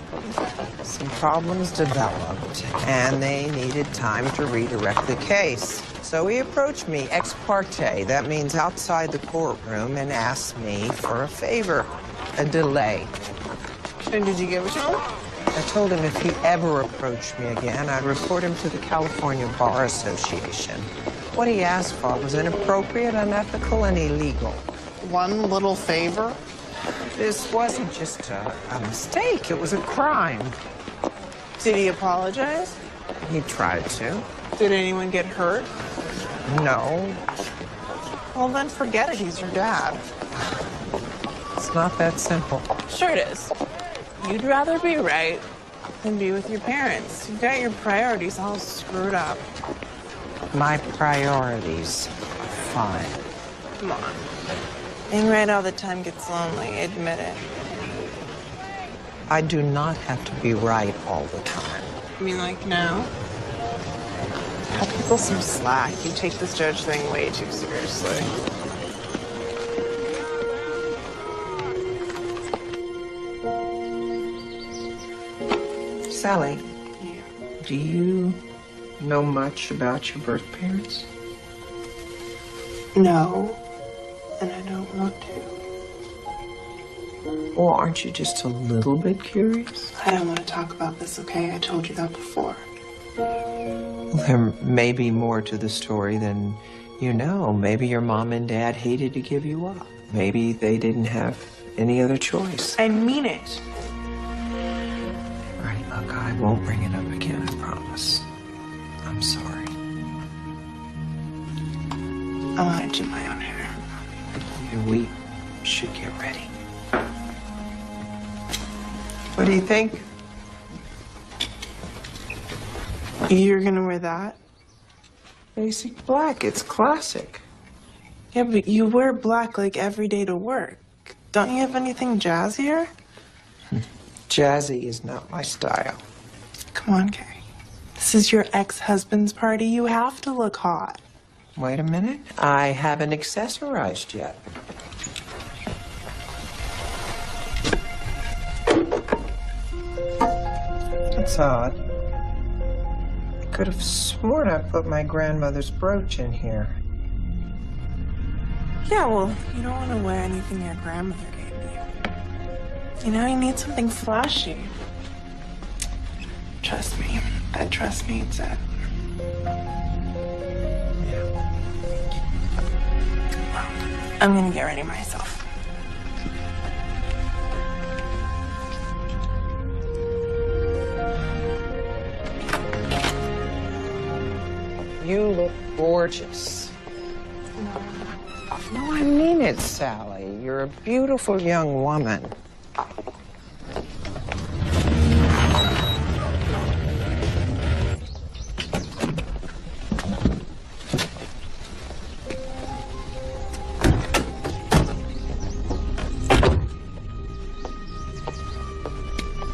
Some problems developed, and they needed time to redirect the case. So he approached me ex parte, that means outside the courtroom, and asked me for a favor, a delay. And did you give it to him? I told him if he ever approached me again, I'd report him to the California Bar Association. What he asked for was inappropriate, unethical, and illegal. One little favor? This wasn't just a mistake, it was a crime. Did he apologize? He tried to. Did anyone get hurt? No. Well, then forget it. He's your dad. It's not that simple. Sure it is. You'd rather be right than be with your parents. You've got your priorities all screwed up. My priorities are fine. Come on. Being right all the time gets lonely. Admit it. I do not have to be right all the time. I mean, like now? Cut people some slack. You take this judge thing way too seriously. Sally, do you know much about your birth parents? No, and I don't want to. Well, aren't you just a little bit curious? I don't want to talk about this, okay? I told you that before. There may be more to the story than you know. Maybe your mom and dad hated to give you up. Maybe they didn't have any other choice. I mean it. All right, look, I won't bring it up again, I promise. I'm sorry. I want to do my own hair. And we should get ready. What do you think? You're gonna wear that? Basic black. It's classic. Yeah, but you wear black like every day to work. Don't you have anything jazzier? Jazzy is not my style. Come on, Kay. This is your ex-husband's party. You have to look hot. Wait a minute. I haven't accessorized yet. That's odd. I could have sworn I put my grandmother's brooch in here. Yeah, well, you don't want to wear anything your grandmother gave you. You know, you need something flashy. Trust me. Trust me, it's it. I'm gonna get ready myself. You look gorgeous. No, I mean it, Sally. You're a beautiful young woman.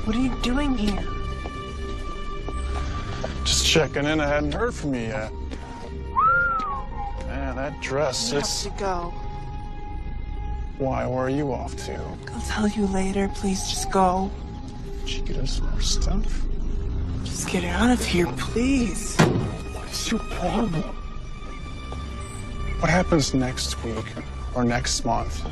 What are you doing here? Just checking in. I hadn't heard from you yet. Man, that dress, You it's... have to go. Why? Where are you off to? I'll tell you later. Please just go. Did she get us more stuff? Just get out of here, please. What's your problem? What happens next week or next month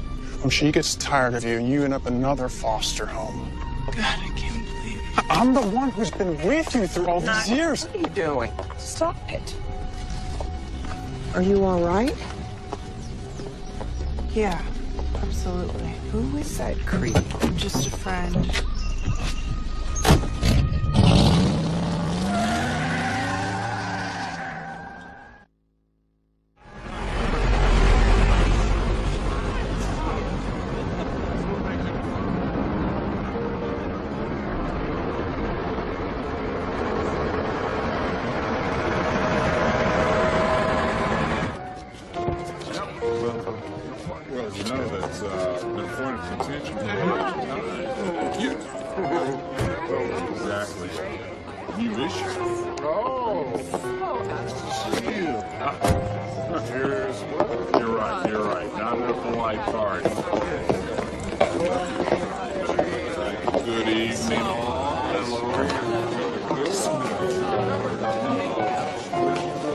when she gets tired of you and you end up in another foster home? God, I can't believe it. I'm the one who's been with you through all these years. What are you doing? Stop it. Are you all right? Yeah, absolutely. Who is that creep? I'm just a friend. Well, you know, that's been a point of contention Exactly. You wish. Oh, nice to see you. Here's what? You're right. Not enough polite party. Good evening.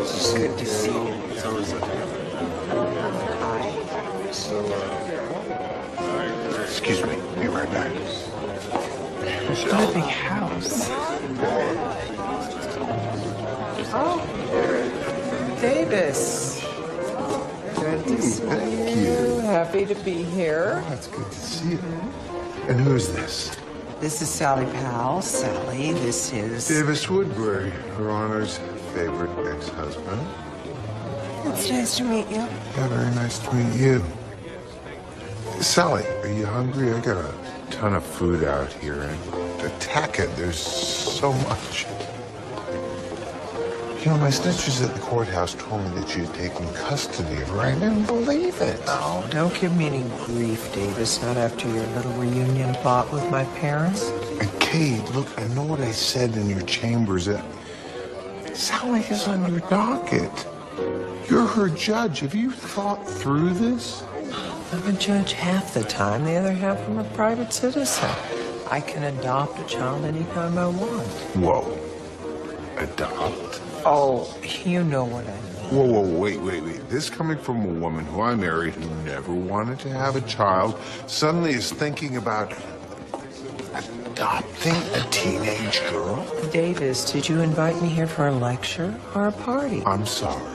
It's good to see you. So is it? Excuse me. Be right back. She's got a big house. Oh, Davis. Good to see Thank you. you. Happy to be here. That's good to see you. And who's this? This is Sally Powell. Sally, this is... Davis Woodbury, Her Honor's favorite ex-husband. It's nice to meet you. Yeah, very nice to meet you. Sally, are you hungry? I got a ton of food out here, and attack it. There's so much. You know, my snitches at the courthouse told me that you'd taken custody of her. I didn't believe it. Oh, don't give me any grief, Davis. Not after your little reunion plot with my parents. And Kate, look, I know what I said in your chambers. Sally is on your docket. You're her judge. Have you thought through this? I'm a judge half the time. The other half, I'm a private citizen. I can adopt a child anytime I want. Whoa. Adopt? Oh, you know what I mean. Whoa, wait. This coming from a woman who I married who never wanted to have a child suddenly is thinking about adopting a teenage girl? Davis, did you invite me here for a lecture or a party? I'm sorry.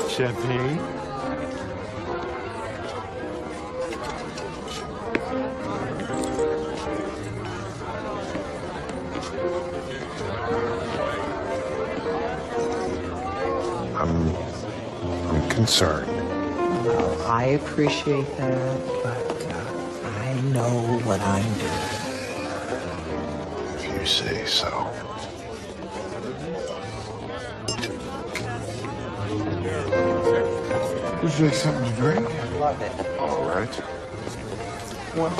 Champagne? I'm concerned. Well, I appreciate that, but I know what I'm doing. If you say so. Would you like something to drink? Love it. All right. What?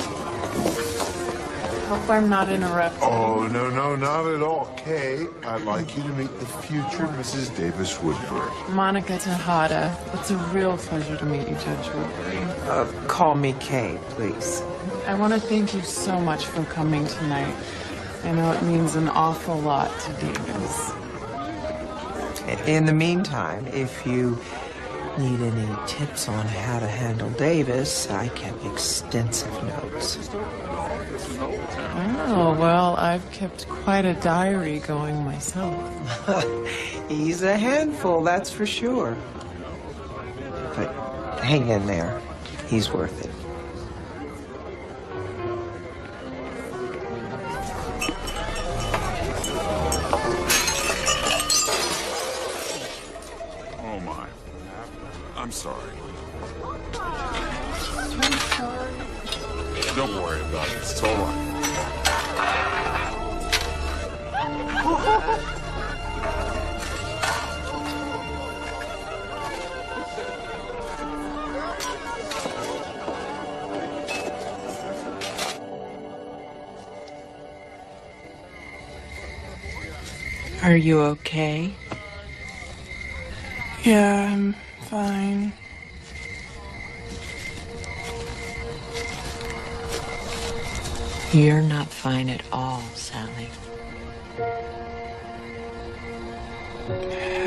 Hope I'm not interrupting. Oh, no, not at all. Kay, I'd like you to meet the future Mrs. Davis Woodbury. Monica Tejada. It's a real pleasure to meet you, Judge Woodbury. Call me Kay, please. I want to thank you so much for coming tonight. I know it means an awful lot to Davis. In the meantime, if you need any tips on how to handle Davis, I kept extensive notes. Oh, well, I've kept quite a diary going myself. He's a handful, that's for sure. But hang in there. He's worth it. Oh, my. I'm sorry. Don't worry about it. It's all right. Are you okay? Yeah, I'm fine. You're not fine at all, Sally.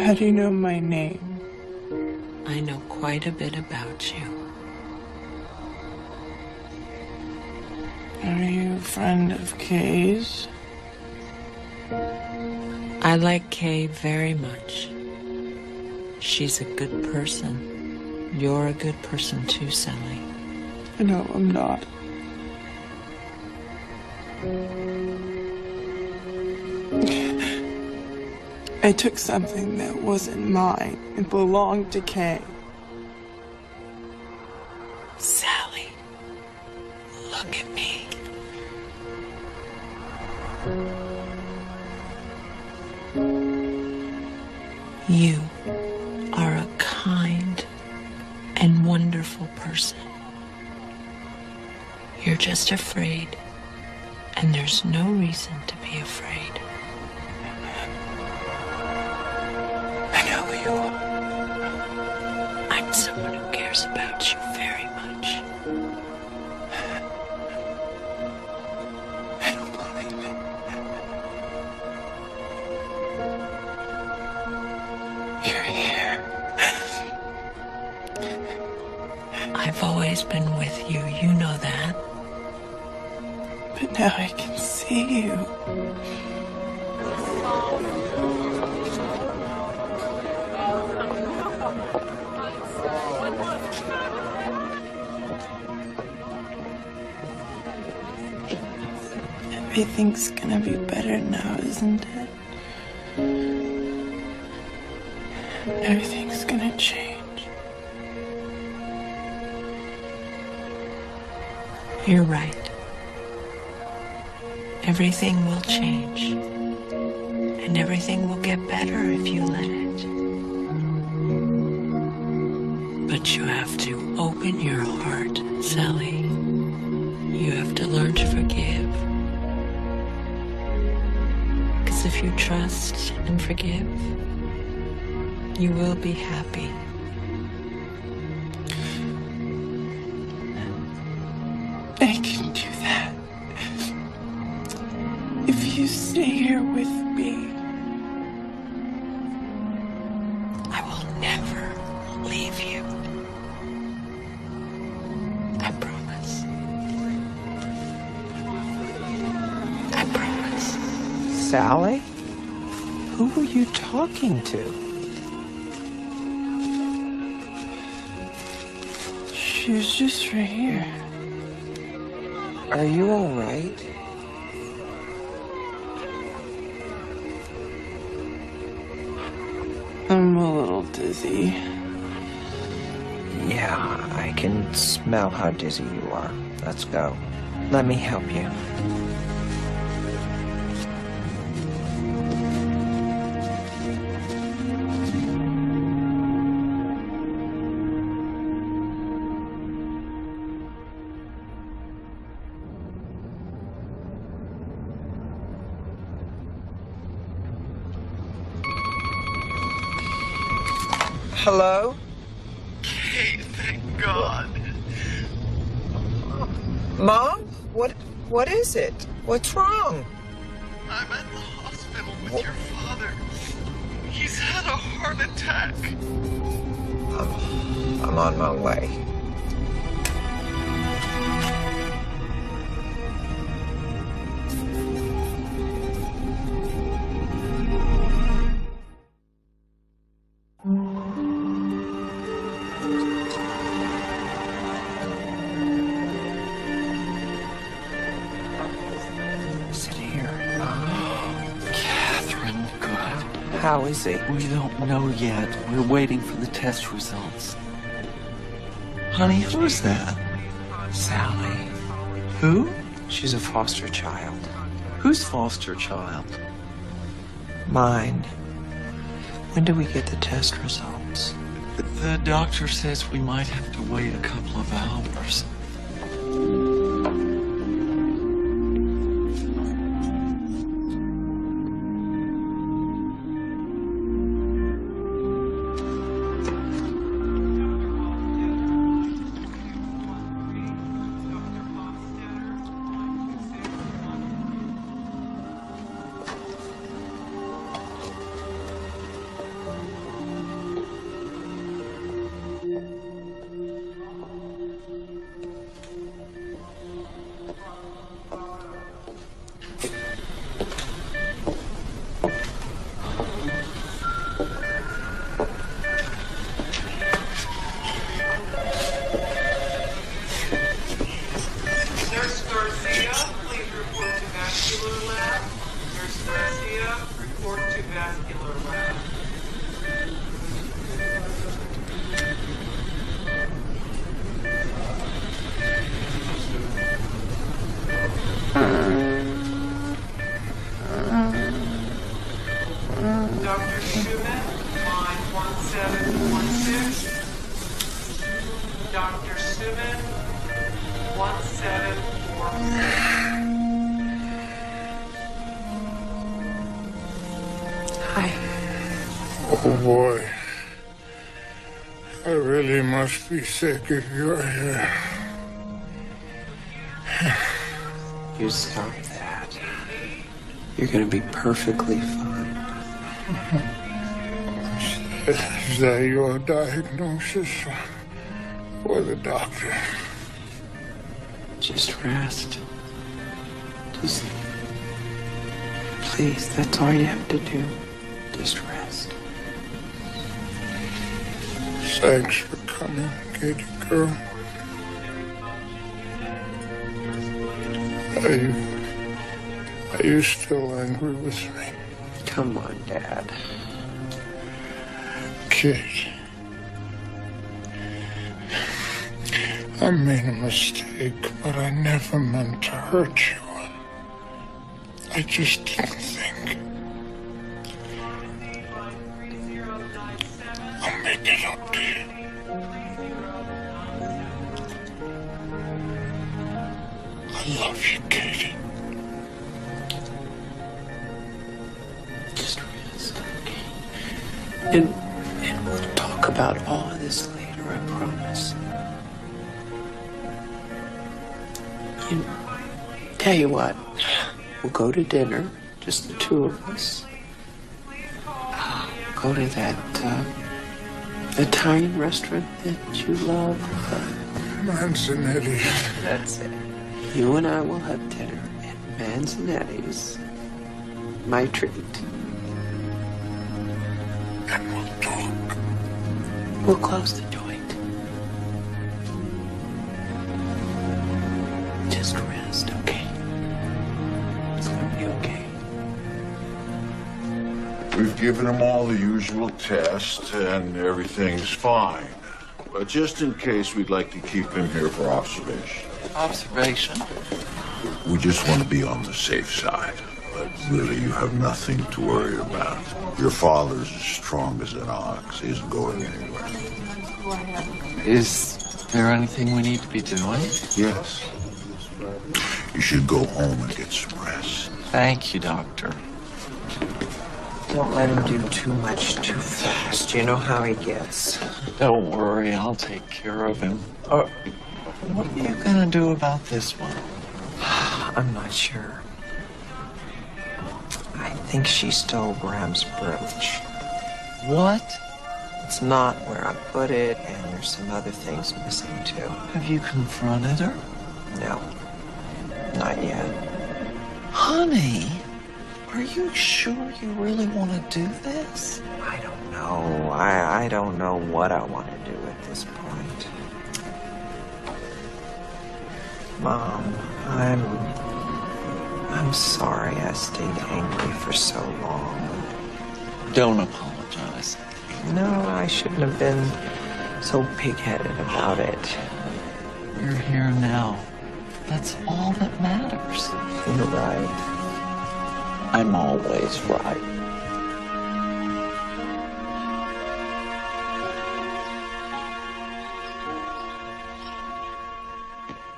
How do you know my name? I know quite a bit about you. Are you a friend of Kay's? I like Kay very much. She's a good person. You're a good person too, Sally. No, I'm not. I took something that wasn't mine. It belonged to Kay. Sally, look at me. You are a kind and wonderful person. You're just afraid, and there's no reason to be afraid. I know who you are. I'm someone who cares about you very much. I don't believe it. You're here. I've always been with you, you know that. But now I can see you. Everything's gonna be better now, isn't it? Everything's gonna change. You're right. Everything will change. And everything will get better if you let it. But you have to open your heart, Sally. You have to learn to forgive. Because if you trust and forgive, you will be happy. I can do that. If you stay here with me. I will never leave you. I promise. I promise. Sally? Who were you talking to? She was just right here. Are you all right? I'm a little dizzy. Yeah, I can smell how dizzy you are. Let's go. Let me help you. Hello? Kate, thank God. Mom? What is it? What's wrong? I'm at the hospital with your father. He's had a heart attack. I'm on my way. Sit here. Catherine, good. How is he? We don't know yet. We're waiting for the test results. Honey, who's that? Sally. Who? She's a foster child. Whose foster child? Mine. When do we get the test results? The doctor says we might have to wait a couple of hours. Nurse Garcia, please report to vascular lab. Nurse Garcia, report to vascular lab. Dr. Schumann, line 1716. Dr. Schumann, 1746. Hi. Oh boy. I really must be sick if you're here. You stop that. You're gonna be perfectly fine. Is that your diagnosis or the doctor? Just rest. Just... Please, that's all you have to do. Just rest. Thanks for coming, Katie girl. Are you still angry with me? Come on, Dad. Kate. I made a mistake, but I never meant to hurt you. I just didn't think. I'll make it up to you. I love you, Katie. Just rest, okay? And we'll talk about all of this later, I promise. Tell you what, we'll go to dinner, just the two of us. Go to that Italian restaurant that you love. Manzanetti. That's it. You and I will have dinner at Manzanetti's. My treat. And we'll talk. We'll close the joint. Just rest, okay? It's gonna be okay. We've given him all the usual tests, and everything's fine. But just in case, we'd like to keep him here for observation. Observation? We just want to be on the safe side. But really, you have nothing to worry about. Your father's as strong as an ox. He isn't going anywhere. Is there anything we need to be doing? Yes. You should go home and get some rest. Thank you, Doctor. Don't let him do too much too fast. You know how he gets. Don't worry, I'll take care of him. What are you gonna do about this one? I'm not sure. I think she stole Graham's brooch. What? It's not where I put it, and there's some other things missing too. Have you confronted her? No, not yet. Honey, are you sure you really want to do this? I don't know. I don't know what I want to do at this point. Mom, I'm sorry I stayed angry for so long. Don't apologize. No, I shouldn't have been so pig-headed about it. You're here now. That's all that matters. You're right. I'm always right.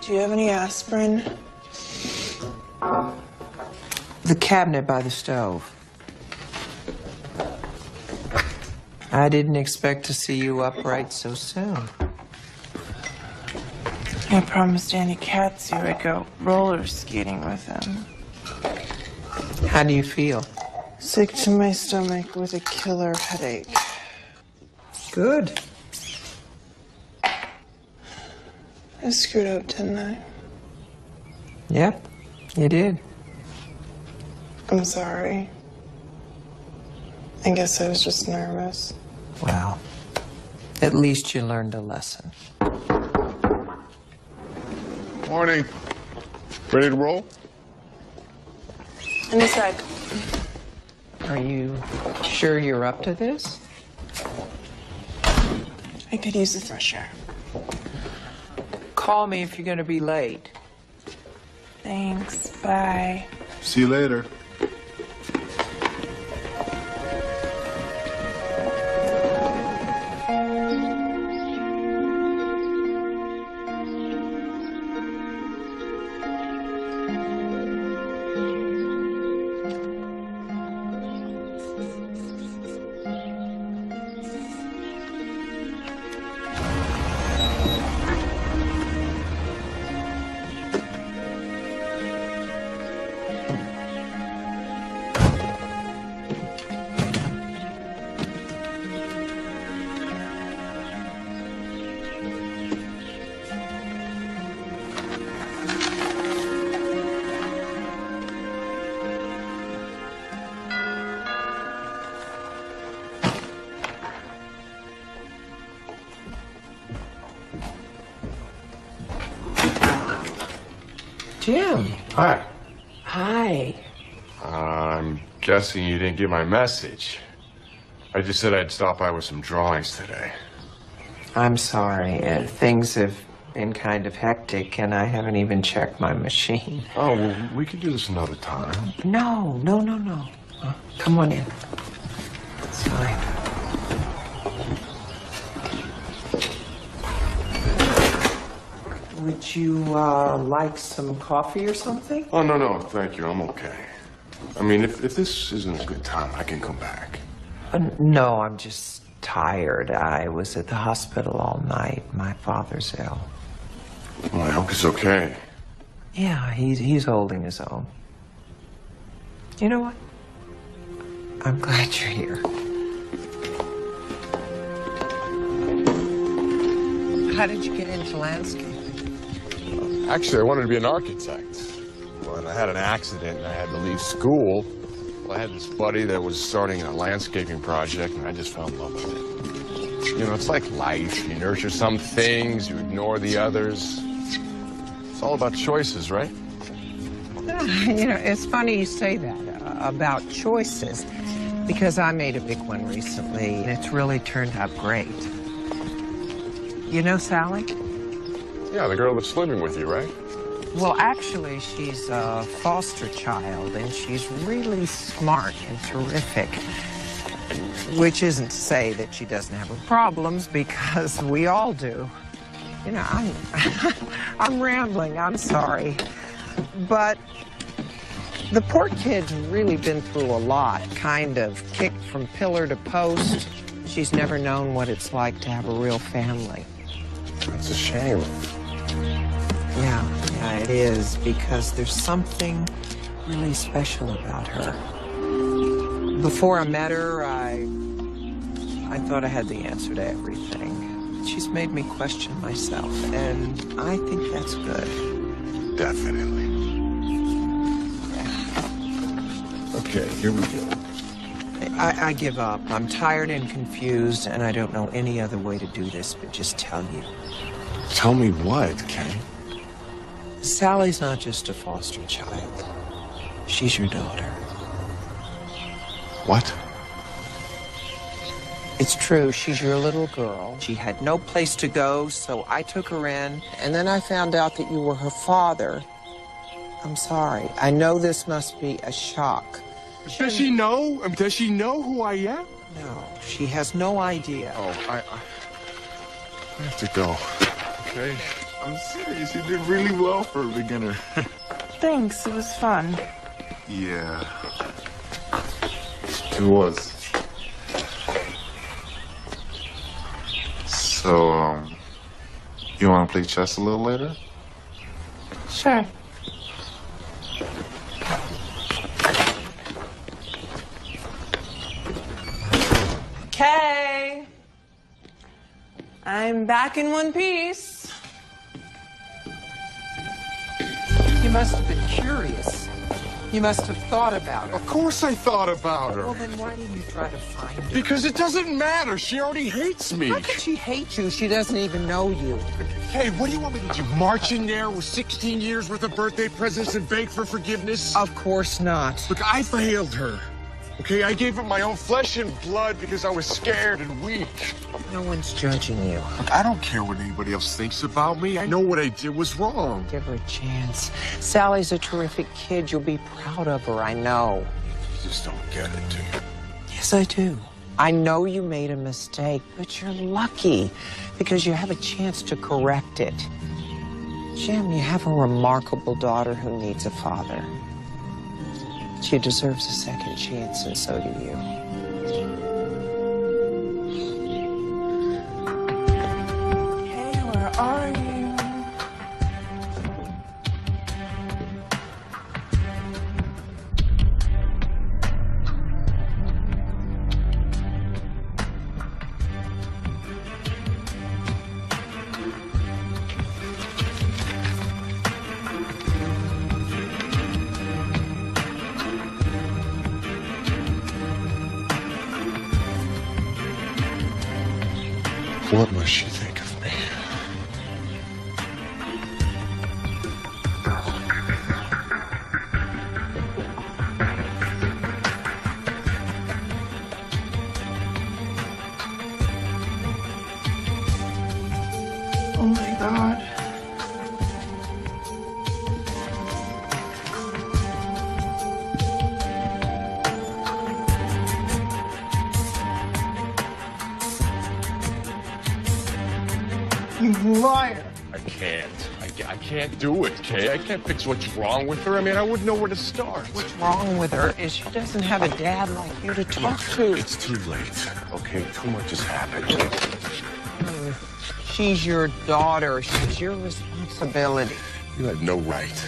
Do you have any aspirin? The cabinet by the stove. I didn't expect to see you upright so soon. I promised Andy Katz I'd go roller skating with him. How do you feel? Sick to my stomach with a killer headache. Good. I screwed up, didn't I? Yep, you did. I'm sorry. I guess I was just nervous. Well, at least you learned a lesson. Morning. Ready to roll? In a sec. Are you sure you're up to this? I could use the fresh air. Call me if you're going to be late. Thanks. Bye. See you later. Jim. Hi. Hi. I'm guessing you didn't get my message. I just said I'd stop by with some drawings today. I'm sorry. Things have been kind of hectic, and I haven't even checked my machine. Oh, well, we could do this another time. No. Come on in. It's fine. Would you like some coffee or something? Oh, no, thank you. I'm okay. I mean, if this isn't a good time, I can come back. No, I'm just tired. I was at the hospital all night. My father's ill. Well, I hope he's okay. Yeah, he's holding his own. You know what? I'm glad you're here. How did you get into landscaping? Actually, I wanted to be an architect. When I had an accident and I had to leave school, well, I had this buddy that was starting a landscaping project, and I just fell in love with it. You know, it's like life. You nurture some things, you ignore the others. It's all about choices, right? You know, it's funny you say that about choices, because I made a big one recently, and it's really turned out great. You know Sally? Yeah, the girl that's living with you, right? Well, actually, she's a foster child, and she's really smart and terrific. Which isn't to say that she doesn't have her problems, because we all do. You know, I'm rambling, I'm sorry. But The poor kid's really been through a lot, kind of. Kicked from pillar to post. She's never known what it's like to have a real family. It's a shame. Yeah, it is, because there's something really special about her. Before I met her, I thought I had the answer to everything. She's made me question myself, and I think that's good. Definitely. Okay, here we go. I give up. I'm tired and confused, and I don't know any other way to do this but just tell you. Tell me what, Kay? Sally's not just a foster child. She's your daughter. What? It's true, she's your little girl. She had no place to go, so I took her in, and then I found out that you were her father. I'm sorry. I know this must be a shock. Does she know? Does she know who I am? No, she has no idea. Oh, I have to go. Okay? I'm serious. You did really well for a beginner. Thanks, it was fun. Yeah. It was. So, you want to play chess a little later? Sure. Okay. I'm back in one piece. You must have been curious. You must have thought about her. Of course I thought about her. Well, then why didn't you try to find her? Because it doesn't matter. She already hates me. How could she hate you? She doesn't even know you. Hey, what do you want me to do? March in there with 16 years worth of birthday presents and beg for forgiveness? Of course not. Look, I failed her. Okay, I gave her my own flesh and blood because I was scared and weak. No one's judging you. Look, I don't care what anybody else thinks about me. I know what I did was wrong. Give her a chance. Sally's a terrific kid. You'll be proud of her, I know. You just don't get it, do you? Yes, I do. I know you made a mistake, but you're lucky because you have a chance to correct it. Jim, you have a remarkable daughter who needs a father. She deserves a second chance, and so do you. Hey, where are you? What must she think of me? Oh my God. You liar. I can't. I can't do it, Kay. I can't fix what's wrong with her. I mean, I wouldn't know where to start. What's wrong with her is she doesn't have a dad like you to talk to. It's too late. Okay, too much has happened. She's your daughter. She's your responsibility. You had no right.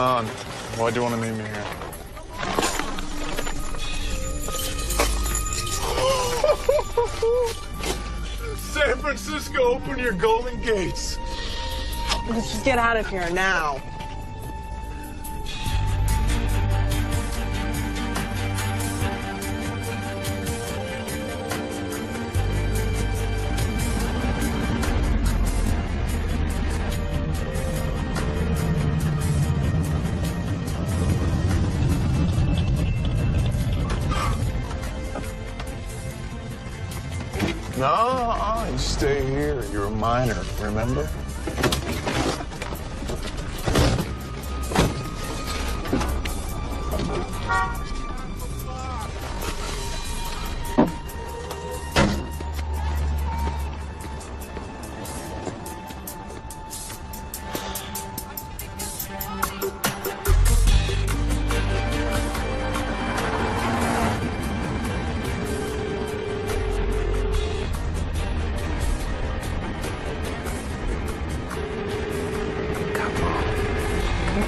on? Why'd you want to meet me here? San Francisco, open your golden gates. Let's just get out of here now. No, you stay here. You're a minor, remember?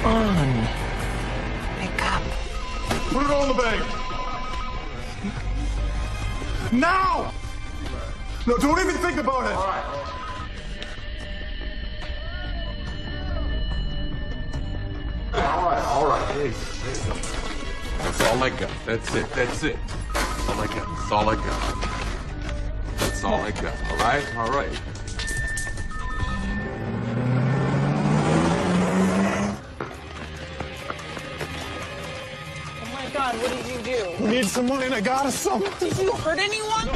on. Pick up. Put it on the bank. Now! No, don't even think about it. All right. There you go. That's all I got. That's it. That's all I got. That's all I got. That's all I got. All right? All right. Oh my God, what did you do? We need some money and I got us some. Did you hurt anyone? No.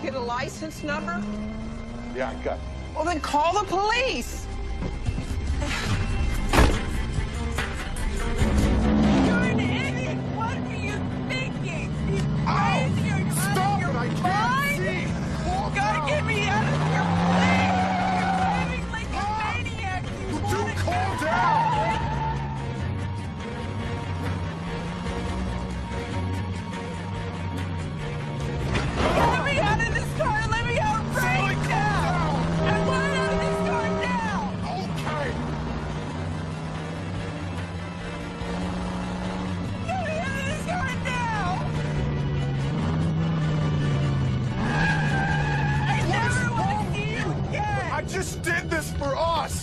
Get a license number? Yeah, I got it. Well, then call the police. You're an idiot. What are you thinking? You crazy? Are you out of your mind? You gotta get me out of here, please. You're driving like a maniac. You calm down. Let me out of this car. Let me out right now. I want out of this car now. Okay. Get me out of this car now. I never want to see you again. I just did this for us.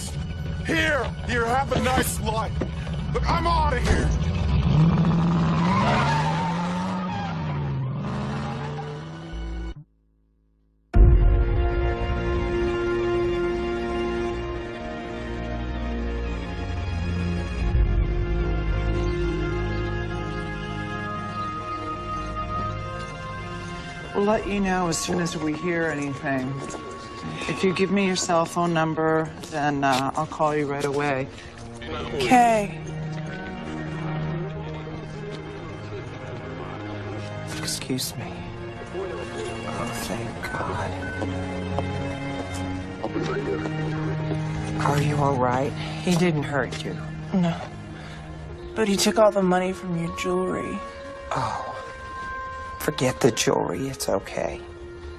Here, have a nice life. Look, I'm out of here. We'll let you know as soon as we hear anything. If you give me your cell phone number, then I'll call you right away. Okay. Excuse me. Oh, thank God. Are you all right? He didn't hurt you. No. But he took all the money from your jewelry. Oh. Forget the jewelry. It's okay.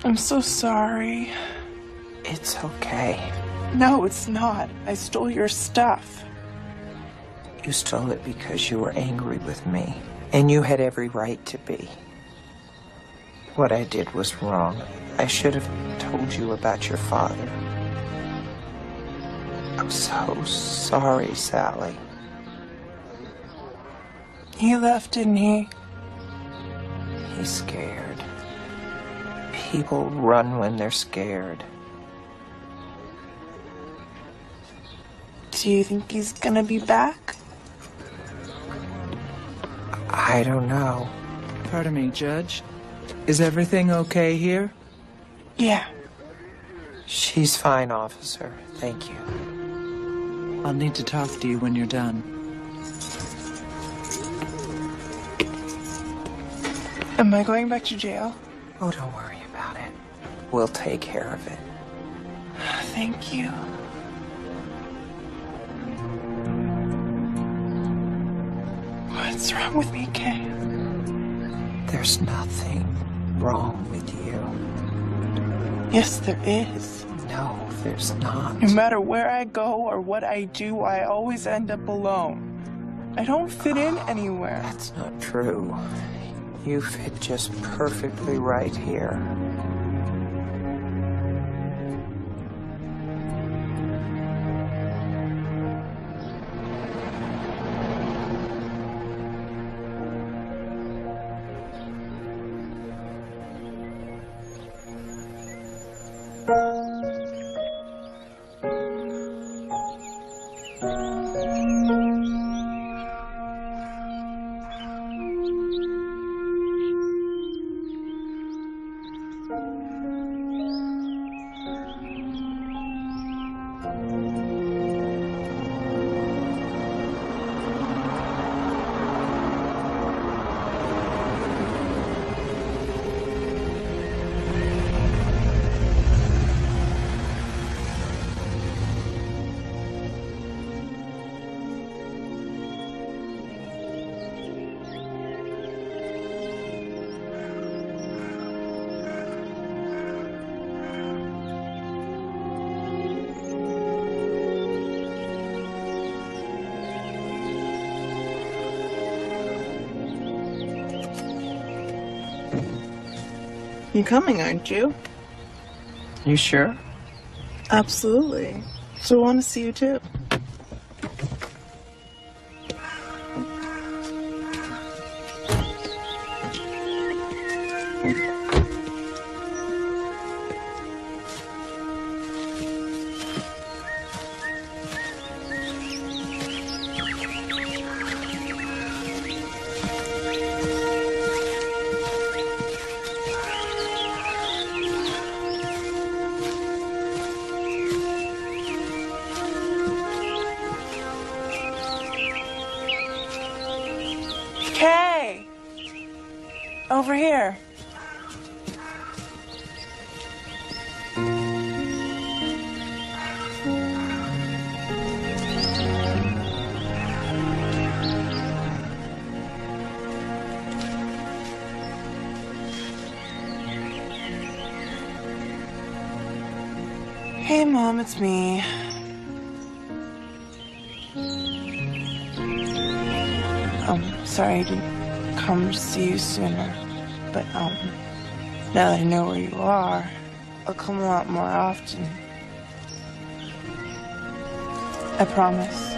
I'm so sorry. It's okay. No, it's not. I stole your stuff. You stole it because you were angry with me. And you had every right to be. What I did was wrong. I should have told you about your father. I'm so sorry, Sally. He left, didn't he? He's scared. People run when they're scared. Do you think he's gonna be back? I don't know. Pardon me, Judge. Is everything okay here? Yeah. She's fine, officer. Thank you. I'll need to talk to you when you're done. Am I going back to jail? Oh, don't worry about it. We'll take care of it. Thank you. What's wrong with me, Kay? There's nothing wrong with you. Yes, there is. No, there's not. No matter where I go or what I do, I always end up alone. I don't fit in anywhere. That's not true. You fit just perfectly right here. You're coming, aren't you? You sure? Absolutely. So I want to see you too. Kay! Over here. Hey, Mom, it's me. Sorry I didn't come to see you sooner, but now that I know where you are, I'll come a lot more often. I promise.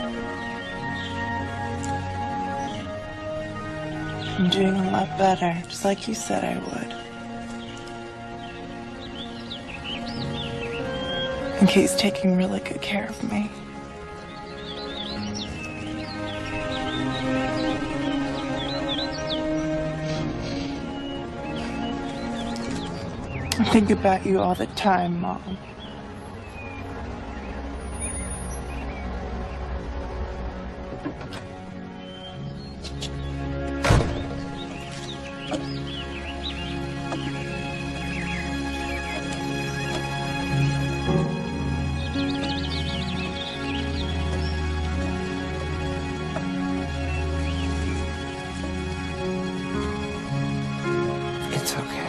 I'm doing a lot better, just like you said I would. And Kate's taking really good care of me. I think about you all the time, Mom. It's okay.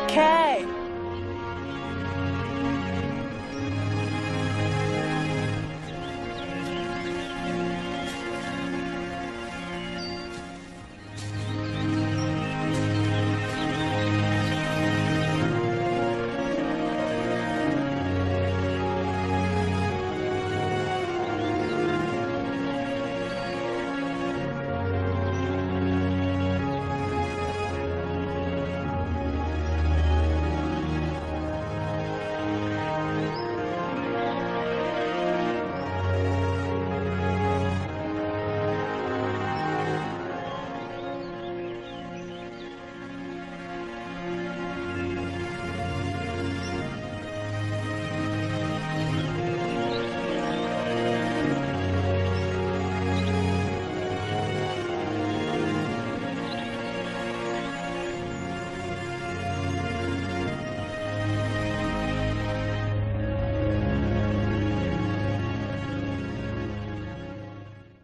Kay!